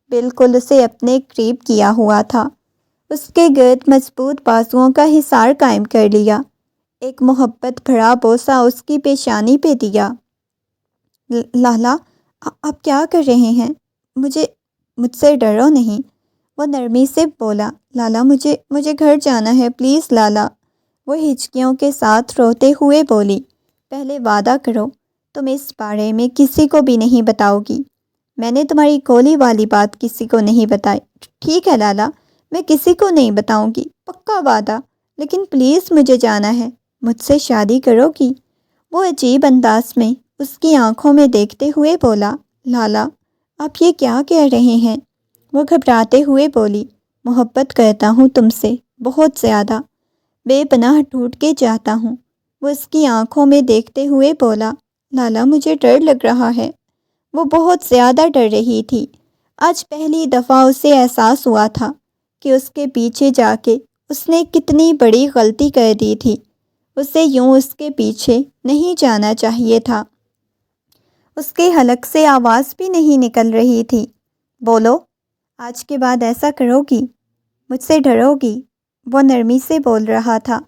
بالکل اسے اپنے قریب کیا ہوا تھا، اس کے گرد مضبوط بازوؤں کا حصار قائم کر لیا، ایک محبت بھرا بوسہ اس کی پیشانی پہ دیا۔ لالا، آپ کیا کر رہے ہیں؟ مجھ سے ڈرو نہیں، وہ نرمی سے بولا۔ لالا، مجھے گھر جانا ہے، پلیز لالا، وہ ہچکیوں کے ساتھ روتے ہوئے بولی۔ پہلے وعدہ کرو تم اس بارے میں کسی کو بھی نہیں بتاؤ گی۔ میں نے تمہاری گولی والی بات کسی کو نہیں بتائی۔ ٹھیک ہے لالا، میں کسی کو نہیں بتاؤں گی، پکا وعدہ، لیکن پلیز مجھے جانا ہے، مجھ سے شادی کرو گی؟ وہ عجیب انداز میں اس کی آنکھوں میں دیکھتے ہوئے بولا۔ لالا، آپ یہ کیا کہہ رہے ہیں؟ وہ گھبراتے ہوئے بولی۔ محبت کرتا ہوں تم سے، بہت زیادہ، بے پناہ ٹوٹ کے چاہتا ہوں، وہ اس کی آنکھوں میں دیکھتے ہوئے بولا۔ لالا، مجھے ڈر لگ رہا ہے، وہ بہت زیادہ ڈر رہی تھی۔ آج پہلی دفعہ اسے احساس ہوا تھا کہ اس کے پیچھے جا کے اس نے کتنی بڑی غلطی کر دی تھی، اسے یوں اس کے پیچھے نہیں جانا چاہیے تھا۔ اس کے حلق سے آواز بھی نہیں نکل رہی تھی۔ بولو، آج کے بعد ایسا کرو گی؟ مجھ سے ڈرو گی؟ وہ نرمی سے بول رہا تھا۔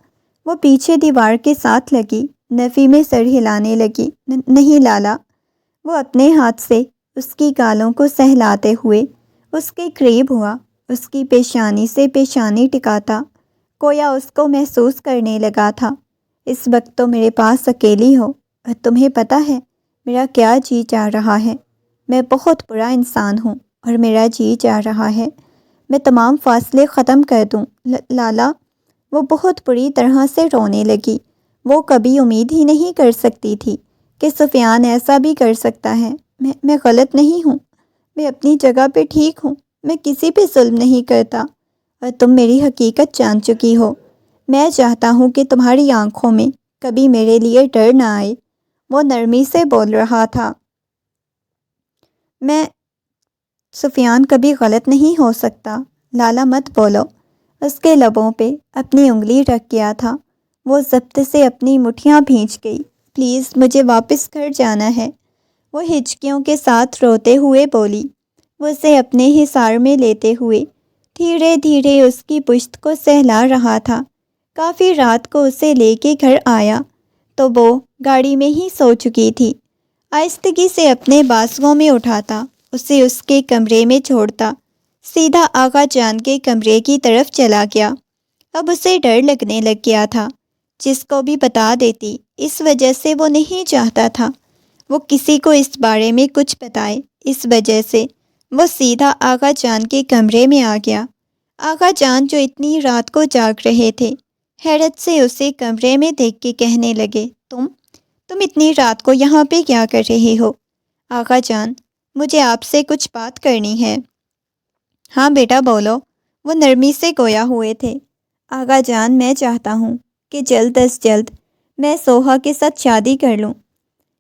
وہ پیچھے دیوار کے ساتھ لگی، نفی میں سر ہلانے لگی۔ نہیں لالا۔ وہ اپنے ہاتھ سے اس کی گالوں کو سہلاتے ہوئے اس کے قریب ہوا، اس کی پیشانی سے پیشانی ٹکاتا، گویا اس کو محسوس کرنے لگا تھا۔ اس وقت تو میرے پاس اکیلی ہو، اور تمہیں پتہ ہے میرا کیا جی چاہ رہا ہے؟ میں بہت برا انسان ہوں، اور میرا جی چاہ رہا ہے میں تمام فاصلے ختم کر دوں۔ لالا۔ وہ بہت بری طرح سے رونے لگی۔ وہ کبھی امید ہی نہیں کر سکتی تھی کہ سفیان ایسا بھی کر سکتا ہے۔ میں غلط نہیں ہوں، میں اپنی جگہ پہ ٹھیک ہوں، میں کسی پہ ظلم نہیں کرتا، اور تم میری حقیقت جان چکی ہو۔ میں چاہتا ہوں کہ تمہاری آنکھوں میں کبھی میرے لیے ڈر نہ آئے۔ وہ نرمی سے بول رہا تھا۔ میں سفیان کبھی غلط نہیں ہو سکتا۔ لالا مت بولو۔ اس کے لبوں پہ اپنی انگلی رکھ گیا تھا۔ وہ ضبط سے اپنی مٹھیاں بھینچ گئی۔ پلیز مجھے واپس گھر جانا ہے، وہ ہچکیوں کے ساتھ روتے ہوئے بولی۔ وہ اسے اپنے حصار میں لیتے ہوئے دھیرے دھیرے اس کی پشت کو سہلا رہا تھا۔ کافی رات کو اسے لے کے گھر آیا تو وہ گاڑی میں ہی سو چکی تھی۔ آہستگی سے اپنے بازوؤں میں اٹھاتا، اسے اس کے کمرے میں چھوڑتا سیدھا آغا جان کے کمرے کی طرف چلا گیا۔ اب اسے ڈر لگنے لگ گیا تھا۔ جس کو بھی بتا دیتی، اس وجہ سے وہ نہیں چاہتا تھا وہ کسی کو اس بارے میں کچھ بتائے۔ اس وجہ سے وہ سیدھا آغا جان کے کمرے میں آ گیا۔ آغا جان جو اتنی رات کو جاگ رہے تھے، حیرت سے اسے کمرے میں دیکھ کے کہنے لگے، تم اتنی رات کو یہاں پہ کیا کر رہے ہو؟ آغا جان، مجھے آپ سے کچھ بات کرنی ہے۔ ہاں بیٹا بولو، وہ نرمی سے گویا ہوئے تھے۔ آغا جان، میں چاہتا ہوں کہ جلد از جلد میں سوہا کے ساتھ شادی کر لوں۔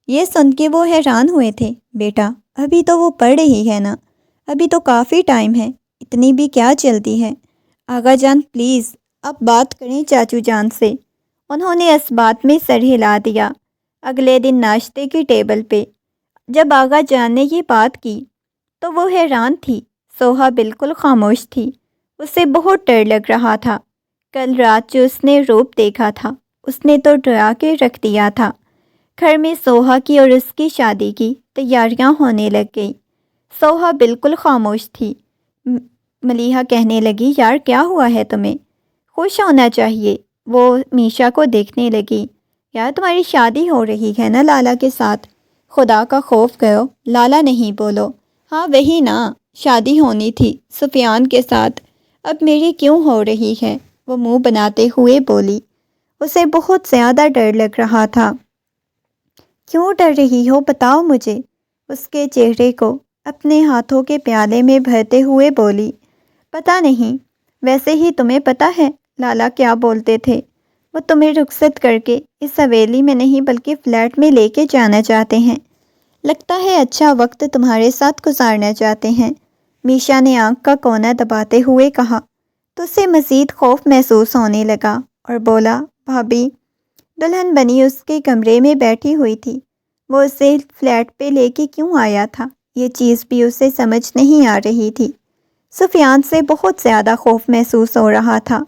یہ سن کے وہ حیران ہوئے تھے۔ بیٹا، ابھی تو وہ پڑھ رہی ہے نا، ابھی تو کافی ٹائم ہے، اتنی بھی کیا جلدی ہے؟ آغا جان پلیز اب بات کریں چاچو جان سے۔ انہوں نے اس بات میں سر ہلا دیا۔ اگلے دن ناشتے کی ٹیبل پہ جب آغا جان نے یہ بات کی تو وہ حیران تھی۔ سوہا بالکل خاموش تھی۔ اسے بہت ڈر لگ رہا تھا۔ کل رات جو اس نے روپ دیکھا تھا، اس نے تو ڈرا کے رکھ دیا تھا۔ گھر میں سوہا کی اور اس کی شادی کی تیاریاں ہونے لگ گئی۔ سوہا بالکل خاموش تھی۔ ملیحہ کہنے لگی، یار کیا ہوا ہے تمہیں؟ خوش ہونا چاہیے۔ وہ میشا کو دیکھنے لگی، یار تمہاری شادی ہو رہی ہے نا لالا کے ساتھ؟ خدا کا خوف کرو، لالا نہیں بولو۔ ہاں وہی نا، شادی ہونی تھی سفیان کے ساتھ، اب میری کیوں ہو رہی ہے؟ وہ منہ بناتے ہوئے بولی۔ اسے بہت زیادہ ڈر لگ رہا تھا۔ کیوں ڈر رہی ہو بتاؤ مجھے؟ اس کے چہرے کو اپنے ہاتھوں کے پیالے میں بھرتے ہوئے بولی۔ پتہ نہیں، ویسے ہی تمہیں پتہ ہے لالا کیا بولتے تھے؟ وہ تمہیں رخصت کر کے اس حویلی میں نہیں بلکہ فلیٹ میں لے کے جانا چاہتے ہیں۔ لگتا ہے اچھا وقت تمہارے ساتھ گزارنا چاہتے ہیں، میشا نے آنکھ کا کونا دباتے ہوئے کہا۔ تو اسے مزید خوف محسوس ہونے لگا اور بولا، بھابھی۔ دلہن بنی اس کے کمرے میں بیٹھی ہوئی تھی۔ وہ اسے فلیٹ پہ لے کے کیوں آیا تھا، یہ چیز بھی اسے سمجھ نہیں آ رہی تھی۔ سفیان سے بہت زیادہ خوف محسوس ہو رہا تھا۔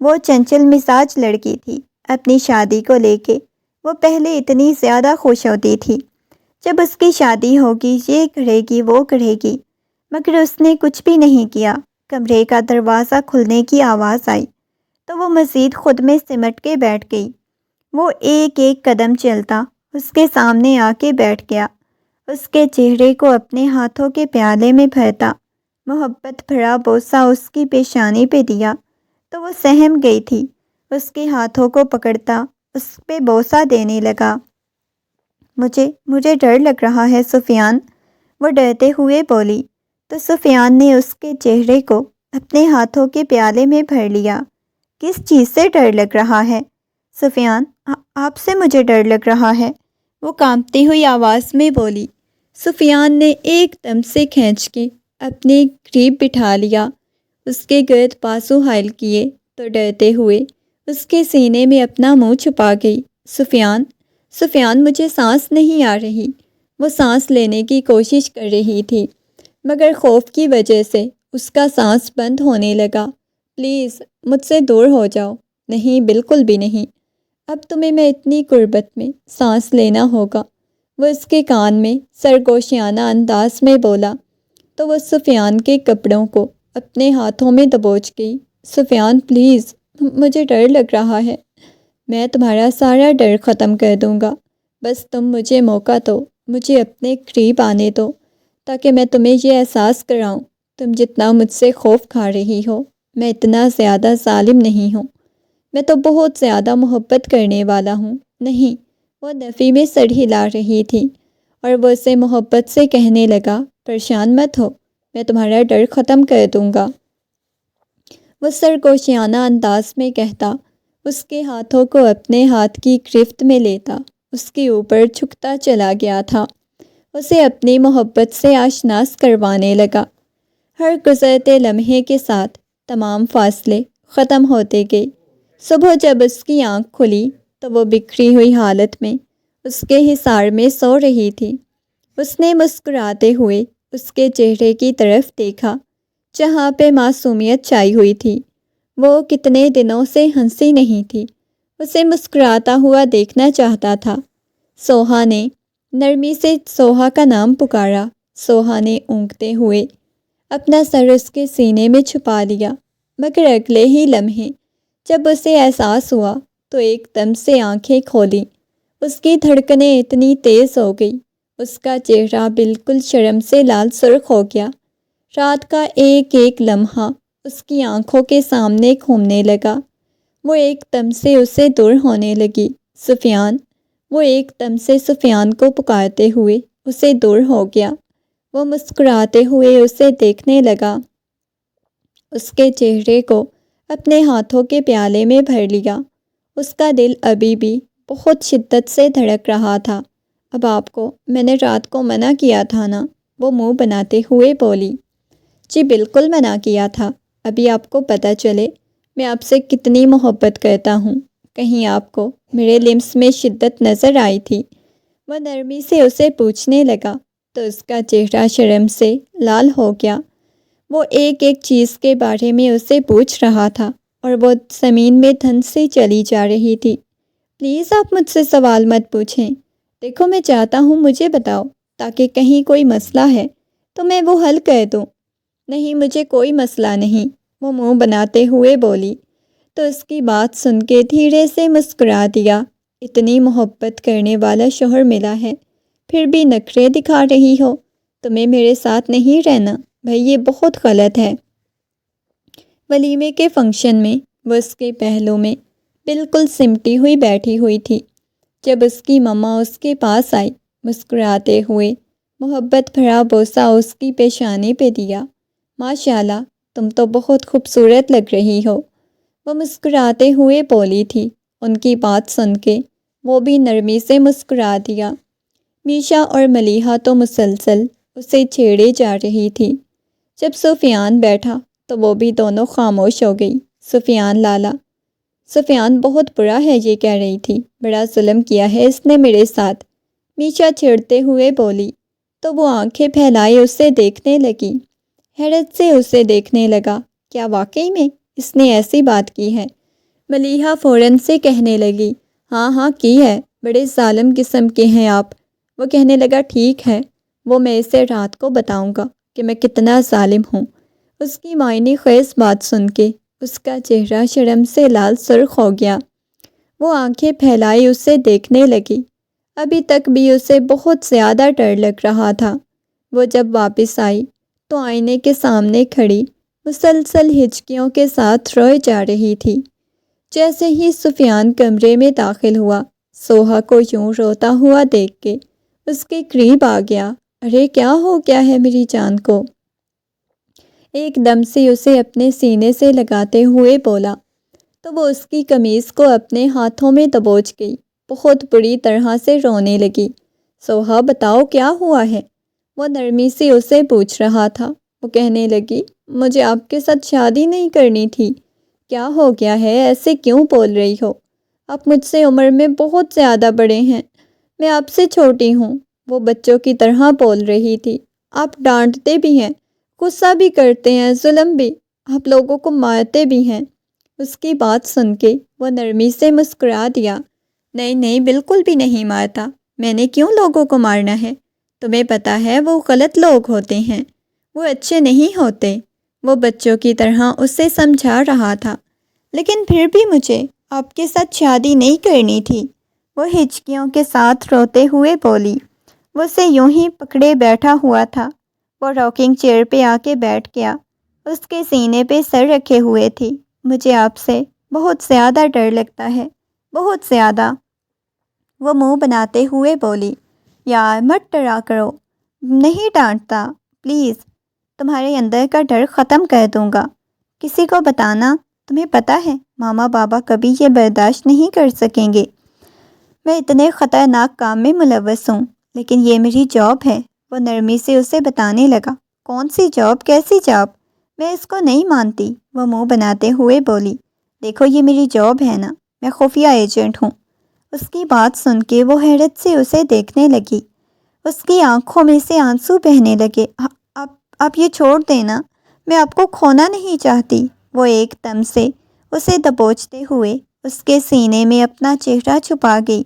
وہ چنچل مزاج لڑکی تھی۔ اپنی شادی کو لے کے وہ پہلے اتنی زیادہ خوش ہوتی تھی۔ جب اس کی شادی ہوگی، یہ کرے گی وہ کرے گی، مگر اس نے کچھ بھی نہیں کیا۔ کمرے کا دروازہ کھلنے کی آواز آئی تو وہ مزید خود میں سمٹ کے بیٹھ گئی۔ وہ ایک ایک قدم چلتا اس کے سامنے آ کے بیٹھ گیا، اس کے چہرے کو اپنے ہاتھوں کے پیالے میں بھرتا، محبت بھرا بوسہ اس کی پیشانی پہ دیا تو وہ سہم گئی تھی۔ اس کے ہاتھوں کو پکڑتا اس پہ بوسہ دینے لگا۔ مجھے ڈر لگ رہا ہے سفیان، وہ ڈرتے ہوئے بولی۔ تو سفیان نے اس کے چہرے کو اپنے ہاتھوں کے پیالے میں بھر لیا۔ کس چیز سے ڈر لگ رہا ہے سفیان؟ آپ سے مجھے ڈر لگ رہا ہے، وہ کانپتی ہوئی آواز میں بولی۔ سفیان نے ایک دم سے کھینچ کے اپنے قریب بٹھا لیا، اس کے گرد بازو حائل کیے تو ڈرتے ہوئے اس کے سینے میں اپنا منہ چھپا گئی۔ سفیان مجھے سانس نہیں آ رہی۔ وہ سانس لینے کی کوشش کر رہی تھی مگر خوف کی وجہ سے اس کا سانس بند ہونے لگا۔ پلیز مجھ سے دور ہو جاؤ۔ نہیں، بالکل بھی نہیں۔ اب تمہیں میں اتنی غربت میں سانس لینا ہوگا، وہ اس کے کان میں سرگوشیانہ انداز میں بولا تو وہ سفیان کے کپڑوں کو اپنے ہاتھوں میں دبوچ گئی۔ سفیان پلیز، مجھے ڈر لگ رہا ہے۔ میں تمہارا سارا ڈر ختم کر دوں گا، بس تم مجھے موقع دو، مجھے اپنے قریب آنے دو تاکہ میں تمہیں یہ احساس کراؤں تم جتنا مجھ سے خوف کھا رہی ہو میں اتنا زیادہ ظالم نہیں ہوں، میں تو بہت زیادہ محبت کرنے والا ہوں۔ نہیں، وہ نفی میں سر ہلا رہی تھی اور وہ اسے محبت سے کہنے لگا پریشان مت ہو، میں تمہارا ڈر ختم کر دوں گا۔ وہ سرگوشیانہ انداز میں کہتا، اس کے ہاتھوں کو اپنے ہاتھ کی گرفت میں لیتا، اس کے اوپر جھکتا چلا گیا تھا، اسے اپنی محبت سے آشناس کروانے لگا۔ ہر گزرتے لمحے کے ساتھ تمام فاصلے ختم ہوتے گئے۔ صبح جب اس کی آنکھ کھلی تو وہ بکھری ہوئی حالت میں اس کے حصار میں سو رہی تھی۔ اس نے مسکراتے ہوئے اس کے چہرے کی طرف دیکھا جہاں پہ معصومیت چھائی ہوئی تھی۔ وہ کتنے دنوں سے ہنسی نہیں تھی، اسے مسکراتا ہوا دیکھنا چاہتا تھا۔ سوہا نے نرمی سے سوہا کا نام پکارا۔ سوہا نے اونگتے ہوئے اپنا سر اس کے سینے میں چھپا لیا، مگر اگلے ہی لمحے جب اسے احساس ہوا تو ایک دم سے آنکھیں کھولیں۔ اس کی دھڑکنیں اتنی تیز ہو گئی، اس کا چہرہ بالکل شرم سے لال سرخ ہو گیا۔ رات کا ایک ایک لمحہ اس کی آنکھوں کے سامنے گھومنے لگا۔ وہ ایک دم سے اسے دور ہونے لگی۔ سفیان، وہ ایک دم سے سفیان کو پکارتے ہوئے اسے دور ہو گیا۔ وہ مسکراتے ہوئے اسے دیکھنے لگا، اس کے چہرے کو اپنے ہاتھوں کے پیالے میں بھر لیا۔ اس کا دل ابھی بھی بہت شدت سے دھڑک رہا تھا۔ اب آپ کو میں نے رات کو منع کیا تھا نا، وہ منہ بناتے ہوئے بولی۔ جی بالکل منع کیا تھا، ابھی آپ کو پتہ چلے میں آپ سے کتنی محبت کرتا ہوں۔ کہیں آپ کو میرے لمس میں شدت نظر آئی تھی؟ وہ نرمی سے اسے پوچھنے لگا تو اس کا چہرہ شرم سے لال ہو گیا۔ وہ ایک ایک چیز کے بارے میں اسے پوچھ رہا تھا اور وہ زمین میں دھنسی چلی جا رہی تھی۔ پلیز آپ مجھ سے سوال مت پوچھیں، دیکھو میں چاہتا ہوں مجھے بتاؤ تاکہ کہیں کوئی مسئلہ ہے تو میں وہ حل کر دوں۔ نہیں، مجھے کوئی مسئلہ نہیں، وہ منہ بناتے ہوئے بولی تو اس کی بات سن کے دھیرے سے مسکرا دیا۔ اتنی محبت کرنے والا شوہر ملا ہے، پھر بھی نخرے دکھا رہی ہو، تمہیں میرے ساتھ نہیں رہنا؟ بھائی یہ بہت غلط ہے۔ ولیمے کے فنکشن میں وہ اس کے پہلو میں بالکل سمٹی ہوئی بیٹھی ہوئی تھی جب اس کی مما اس کے پاس آئی۔ مسکراتے ہوئے محبت بھرا بوسہ اس کی پیشانی پہ دیا۔ ماشاءاللہ، تم تو بہت خوبصورت لگ رہی ہو، وہ مسکراتے ہوئے بولی تھی۔ ان کی بات سن کے وہ بھی نرمی سے مسکرا دیا۔ میشا اور ملیحہ تو مسلسل اسے چھیڑے جا رہی تھی۔ جب سفیان بیٹھا تو وہ بھی دونوں خاموش ہو گئی۔ سفیان لالا، سفیان بہت برا ہے یہ کہہ رہی تھی، بڑا ظلم کیا ہے اس نے میرے ساتھ، میشا چھیڑتے ہوئے بولی تو وہ آنکھیں پھیلائے اسے دیکھنے لگی۔ حیرت سے اسے دیکھنے لگا، کیا واقعی میں اس نے ایسی بات کی ہے؟ ملیحہ فوراً سے کہنے لگی، ہاں ہاں کی ہے، بڑے ظالم قسم کے ہیں آپ۔ وہ کہنے لگا ٹھیک ہے، وہ میں اسے رات کو بتاؤں گا کہ میں کتنا ظالم ہوں۔ اس کی معنی خیز بات سن کے اس کا چہرہ شرم سے لال سرخ ہو گیا۔ وہ آنکھیں پھیلائی اسے دیکھنے لگی۔ ابھی تک بھی اسے بہت زیادہ ڈر لگ رہا تھا۔ وہ جب واپس آئی تو آئینے کے سامنے کھڑی مسلسل ہچکیوں کے ساتھ روئے جا رہی تھی۔ جیسے ہی سفیان کمرے میں داخل ہوا، سوہا کو یوں روتا ہوا دیکھ کے اس کے قریب آ گیا۔ ارے کیا ہو گیا ہے میری جان کو؟ ایک دم سے اسے اپنے سینے سے لگاتے ہوئے بولا تو وہ اس کی قمیض کو اپنے ہاتھوں میں دبوچ گئی، بہت بری طرح سے رونے لگی۔ سوہا بتاؤ کیا ہوا ہے؟ وہ نرمی سے اسے پوچھ رہا تھا۔ وہ کہنے لگی، مجھے آپ کے ساتھ شادی نہیں کرنی تھی۔ کیا ہو گیا ہے، ایسے کیوں بول رہی ہو؟ آپ مجھ سے عمر میں بہت زیادہ بڑے ہیں، میں آپ سے چھوٹی ہوں۔ وہ بچوں کی طرح بول رہی تھی۔ آپ ڈانٹتے بھی ہیں، غصہ بھی کرتے ہیں، ظلم بھی، آپ لوگوں کو مارتے بھی ہیں۔ اس کی بات سن کے وہ نرمی سے مسکرا دیا نہیں نہیں، بالکل بھی نہیں مارتا، میں نے کیوں لوگوں کو مارنا ہے؟ تمہیں پتہ ہے وہ غلط لوگ ہوتے ہیں، وہ اچھے نہیں ہوتے۔ وہ بچوں کی طرح اسے سمجھا رہا تھا۔ لیکن پھر بھی مجھے آپ کے ساتھ شادی نہیں کرنی تھی، وہ ہچکیوں کے ساتھ روتے ہوئے بولی۔ وہ اسے یوں ہی پکڑے بیٹھا ہوا تھا۔ وہ راکنگ چیئر پہ آ کے بیٹھ گیا، اس کے سینے پہ سر رکھے ہوئے تھی۔ مجھے آپ سے بہت زیادہ ڈر لگتا ہے، بہت زیادہ، وہ منہ بناتے ہوئے بولی۔ یار مت ڈرا کرو۔ نہیں ڈانٹتا، پلیز، تمہارے اندر کا ڈر ختم کر دوں گا۔ کسی کو بتانا، تمہیں پتہ ہے ماما بابا کبھی یہ برداشت نہیں کر سکیں گے۔ میں اتنے خطرناک کام میں ملوث ہوں، لیکن یہ میری جاب ہے، وہ نرمی سے اسے بتانے لگا۔ کون سی جاب؟ کیسی جاب؟ میں اس کو نہیں مانتی، وہ منہ بناتے ہوئے بولی۔ دیکھو یہ میری جاب ہے نا، میں خفیہ ایجنٹ ہوں۔ اس کی بات سن کے وہ حیرت سے اسے دیکھنے لگی۔ اس کی آنکھوں میں سے آنسو بہنے لگے۔ آپ یہ چھوڑ دینا، میں آپ کو کھونا نہیں چاہتی۔ وہ ایک دم سے اسے دبوچتے ہوئے اس کے سینے میں اپنا چہرہ چھپا گئی۔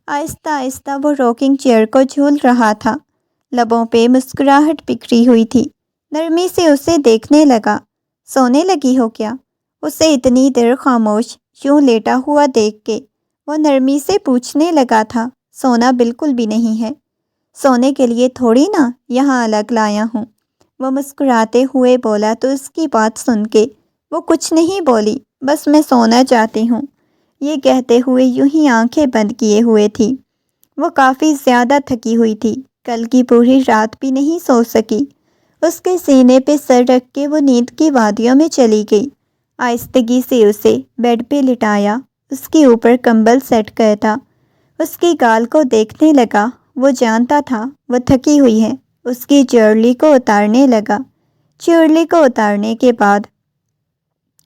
آہستہ آہستہ وہ راکنگ چیئر کو جھول رہا تھا، لبوں پہ مسکراہٹ بکھری ہوئی تھی۔ نرمی سے اسے دیکھنے لگا۔ سونے لگی ہو کیا؟ اسے اتنی دیر خاموش یوں لیٹا ہوا دیکھ کے وہ نرمی سے پوچھنے لگا تھا۔ سونا بالکل بھی نہیں ہے، سونے کے لیے تھوڑی نا یہاں الگ لایا ہوں، وہ مسکراتے ہوئے بولا۔ تو اس کی بات سن کے وہ کچھ نہیں بولی، بس میں سونا چاہتی ہوں، یہ کہتے ہوئے یوں ہی آنکھیں بند کیے ہوئے تھی۔ وہ کافی زیادہ تھکی ہوئی تھی، کل کی پوری رات بھی نہیں سو سکی۔ اس کے سینے پہ سر رکھ کے وہ نیند کی وادیوں میں چلی گئی۔ آہستگی سے اسے بیڈ پہ لٹایا، اس کے اوپر کمبل سیٹ کرتا، اس کی گال کو دیکھنے لگا۔ وہ جانتا تھا وہ تھکی ہوئی ہے، اس کی جیولری کو اتارنے لگا۔ جیولری کو اتارنے کے بعد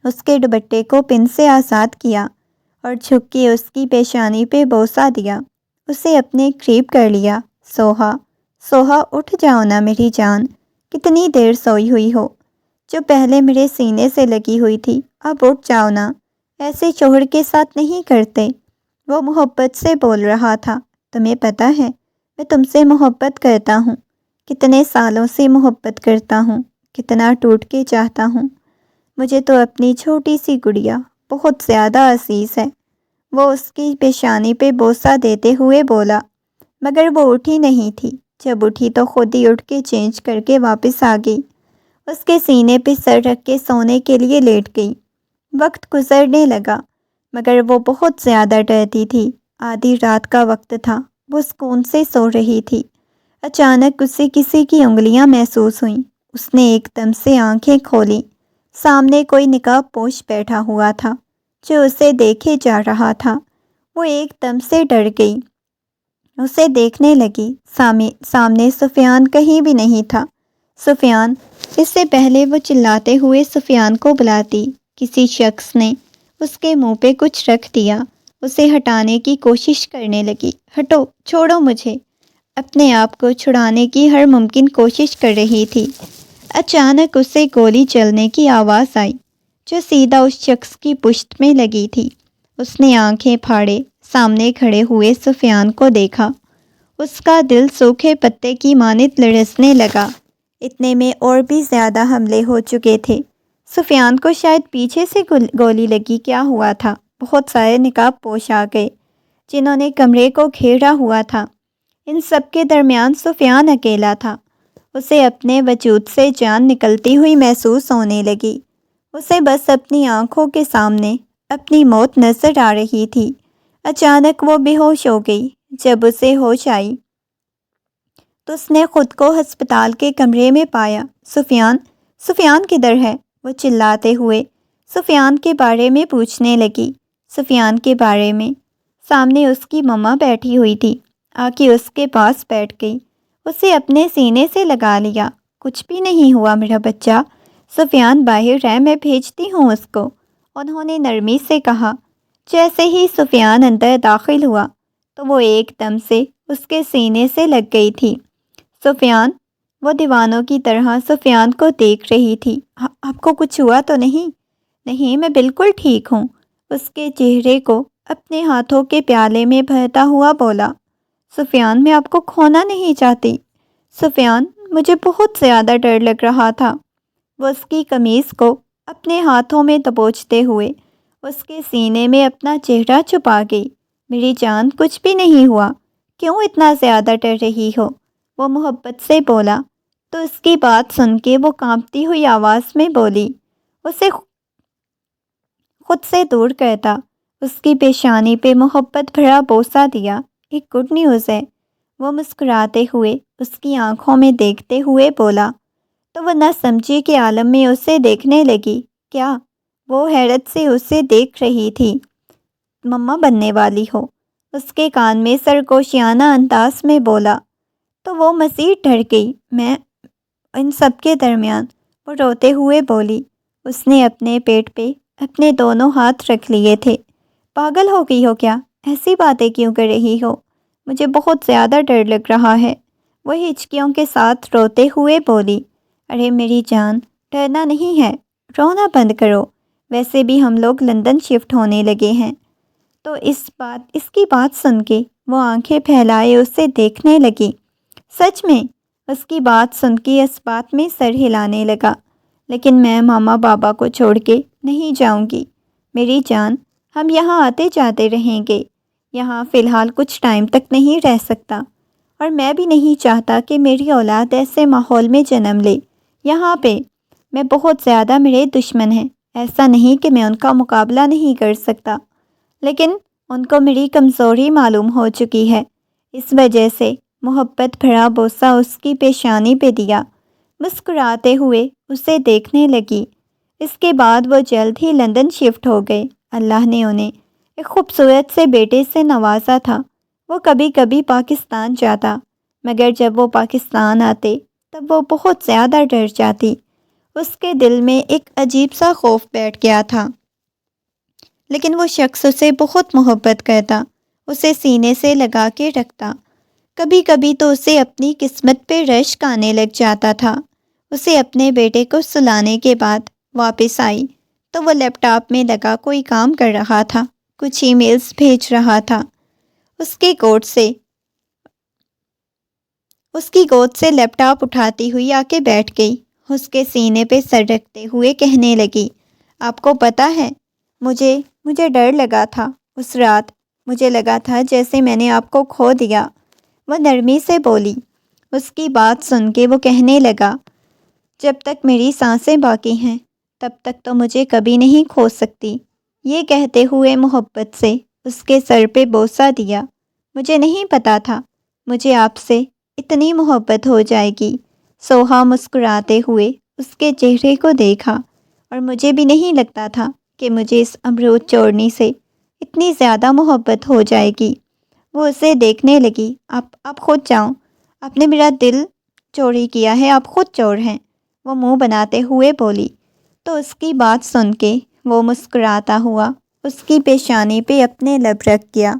اس کے دوپٹے کو پن سے آزاد کیا اور جھک کے اس کی پیشانی پہ بوسہ دیا، اسے اپنے قریب کر لیا۔ سوہا، سوہا اٹھ جاؤ نا میری جان، کتنی دیر سوئی ہوئی ہو؟ جو پہلے میرے سینے سے لگی ہوئی تھی، اب اٹھ جاؤ نا، ایسے شوہر کے ساتھ نہیں کرتے، وہ محبت سے بول رہا تھا۔ تمہیں پتہ ہے میں تم سے محبت کرتا ہوں، کتنے سالوں سے محبت کرتا ہوں، کتنا ٹوٹ کے چاہتا ہوں۔ مجھے تو اپنی چھوٹی سی گڑیا بہت زیادہ عزیز ہے، وہ اس کی پیشانی پہ بوسہ دیتے ہوئے بولا۔ مگر وہ اٹھی نہیں تھی، جب اٹھی تو خود ہی اٹھ کے چینج کر کے واپس آ گئی، اس کے سینے پہ سر رکھ کے سونے کے لیے لیٹ گئی۔ وقت گزرنے لگا، مگر وہ بہت زیادہ ڈرتی تھی۔ آدھی رات کا وقت تھا، وہ سکون سے سو رہی تھی۔ اچانک اسے کسی کی انگلیاں محسوس ہوئیں، اس نے ایک دم سے آنکھیں کھولیں۔ سامنے کوئی نقاب پوش بیٹھا ہوا تھا جو اسے دیکھے جا رہا تھا۔ وہ ایک دم سے ڈر گئی، اسے دیکھنے لگی۔ سامنے سفیان کہیں بھی نہیں تھا۔ سفیان! اس سے پہلے وہ چلاتے ہوئے سفیان کو بلاتی، کسی شخص نے اس کے منہ پہ کچھ رکھ دیا، اسے ہٹانے کی کوشش کرنے لگی۔ ہٹو، چھوڑو مجھے، اپنے آپ کو چھڑانے کی ہر ممکن کوشش کر رہی تھی۔ اچانک اسے گولی چلنے کی آواز آئی جو سیدھا اس شخص کی پشت میں لگی تھی۔ اس نے آنکھیں پھاڑے سامنے کھڑے ہوئے سفیان کو دیکھا۔ اس کا دل سوکھے پتے کی مانند لرزنے لگا۔ اتنے میں اور بھی زیادہ حملے ہو چکے تھے۔ سفیان کو شاید پیچھے سے گولی لگی، کیا ہوا تھا؟ بہت سارے نقاب پوش آ گئے جنہوں نے کمرے کو گھیرا ہوا تھا۔ ان سب کے درمیان سفیان اکیلا تھا۔ اسے اپنے وجود سے جان نکلتی ہوئی محسوس ہونے لگی۔ اسے بس اپنی آنکھوں کے سامنے اپنی موت نظر آ رہی تھی۔ اچانک وہ بے ہوش ہو گئی۔ جب اسے ہوش آئی تو اس نے خود کو ہسپتال کے کمرے میں پایا۔ سفیان! سفیان کدھر ہے؟ وہ چلاتے ہوئے سفیان کے بارے میں پوچھنے لگی۔ سفیان کے بارے میں؟ سامنے اس کی مما بیٹھی ہوئی تھی، آ کے اس کے پاس بیٹھ گئی، اسے اپنے سینے سے لگا لیا۔ کچھ بھی نہیں ہوا میرا بچہ، سفیان باہر ہے، میں بھیجتی ہوں اس کو، انہوں نے نرمی سے کہا۔ جیسے ہی سفیان اندر داخل ہوا تو وہ ایک دم سے اس کے سینے سے لگ گئی تھی۔ سفیان! وہ دیوانوں کی طرح سفیان کو دیکھ رہی تھی۔ آپ کو کچھ ہوا تو نہیں؟ نہیں، میں بالکل ٹھیک ہوں۔ اس کے چہرے کو اپنے ہاتھوں کے پیالے میں بہتا ہوا بولا، سفیان میں آپ کو کھونا نہیں چاہتی۔ سفیان، مجھے بہت زیادہ ڈر لگ رہا تھا۔ وہ اس کی قمیص کو اپنے ہاتھوں میں دبوچتے ہوئے اس کے سینے میں اپنا چہرہ چھپا گئی۔ میری جان، کچھ بھی نہیں ہوا، کیوں اتنا زیادہ ڈر رہی ہو؟ وہ محبت سے بولا تو اس کی بات سن کے وہ کانپتی ہوئی آواز میں بولی، اسے خود سے دور کرتا، اس کی پیشانی پہ محبت بھرا بوسہ دیا۔ ایک گڈ نیوز ہے، وہ مسکراتے ہوئے اس کی آنکھوں میں دیکھتے ہوئے بولا، تو وہ نہ سمجھی کے عالم میں اسے دیکھنے لگی۔ کیا؟ وہ حیرت سے اسے دیکھ رہی تھی۔ مما بننے والی ہو، اس کے کان میں سرگوشیانہ انداز میں بولا، تو وہ مزید ڈر گئی۔ میں ان سب کے درمیان وہ روتے ہوئے بولی، اس نے اپنے پیٹ پہ اپنے دونوں ہاتھ رکھ لیے تھے۔ پاگل ہو گئی ہو کیا؟ ایسی باتیں کیوں کر رہی ہو؟ مجھے بہت زیادہ ڈر لگ رہا ہے۔ وہ ہچکیوں کے ساتھ روتے ہوئے بولی، ارے میری جان، ڈرنا نہیں ہے، رونا بند کرو، ویسے بھی ہم لوگ لندن شفٹ ہونے لگے ہیں۔ تو اس کی بات سن کے وہ آنکھیں پھیلائے اسے دیکھنے لگی۔ سچ میں؟ اس کی بات سن کے اس بات میں سر ہلانے لگا، لیکن میں ماما بابا کو چھوڑ کے نہیں جاؤں گی میری جان، ہم یہاں آتے جاتے رہیں گے، یہاں فی الحال کچھ ٹائم تک نہیں رہ سکتا، اور میں بھی نہیں چاہتا کہ میری اولاد ایسے ماحول میں جنم لے۔ یہاں پہ میں بہت زیادہ میرے دشمن ہیں، ایسا نہیں کہ میں ان کا مقابلہ نہیں کر سکتا، لیکن ان کو میری کمزوری معلوم ہو چکی ہے، اس وجہ سے محبت بھرا بوسہ اس کی پیشانی پہ دیا، مسکراتے ہوئے اسے دیکھنے لگی۔ اس کے بعد وہ جلد ہی لندن شفٹ ہو گئے۔ اللہ نے انہیں ایک خوبصورت سے بیٹے سے نوازا تھا۔ وہ کبھی کبھی پاکستان جاتا، مگر جب وہ پاکستان آتے تب وہ بہت زیادہ ڈر جاتی۔ اس کے دل میں ایک عجیب سا خوف بیٹھ گیا تھا، لیکن وہ شخص اسے بہت محبت کرتا، اسے سینے سے لگا کے رکھتا۔ کبھی کبھی تو اسے اپنی قسمت پہ رشک آنے لگ جاتا تھا۔ اسے اپنے بیٹے کو سلانے کے بعد واپس آئی تو وہ لیپ ٹاپ میں لگا کوئی کام کر رہا تھا، کچھ ای میلز بھیج رہا تھا۔ اس کی گود سے لیپ ٹاپ اٹھاتی ہوئی آ کے بیٹھ گئی، اس کے سینے پہ سر رکھتے ہوئے کہنے لگی، آپ کو پتہ ہے، مجھے ڈر لگا تھا اس رات، مجھے لگا تھا جیسے میں نے آپ کو کھو دیا۔ وہ نرمی سے بولی۔ اس کی بات سن کے وہ کہنے لگا، جب تک میری سانسیں باقی ہیں تب تک تو مجھے کبھی نہیں کھو سکتی۔ یہ کہتے ہوئے محبت سے اس کے سر پہ بوسہ دیا۔ مجھے نہیں پتا تھا مجھے آپ سے اتنی محبت ہو جائے گی۔ سوہا مسکراتے ہوئے اس کے چہرے کو دیکھا، اور مجھے بھی نہیں لگتا تھا کہ مجھے اس امرود چورنی سے اتنی زیادہ محبت ہو جائے گی۔ وہ اسے دیکھنے لگی، آپ خود جاؤ، آپ نے میرا دل چوری کیا ہے، آپ خود چور ہیں، وہ منہ بناتے ہوئے بولی۔ تو اس کی بات سن کے وہ مسکراتا ہوا اس کی پیشانی پہ اپنے لب رکھ گیا۔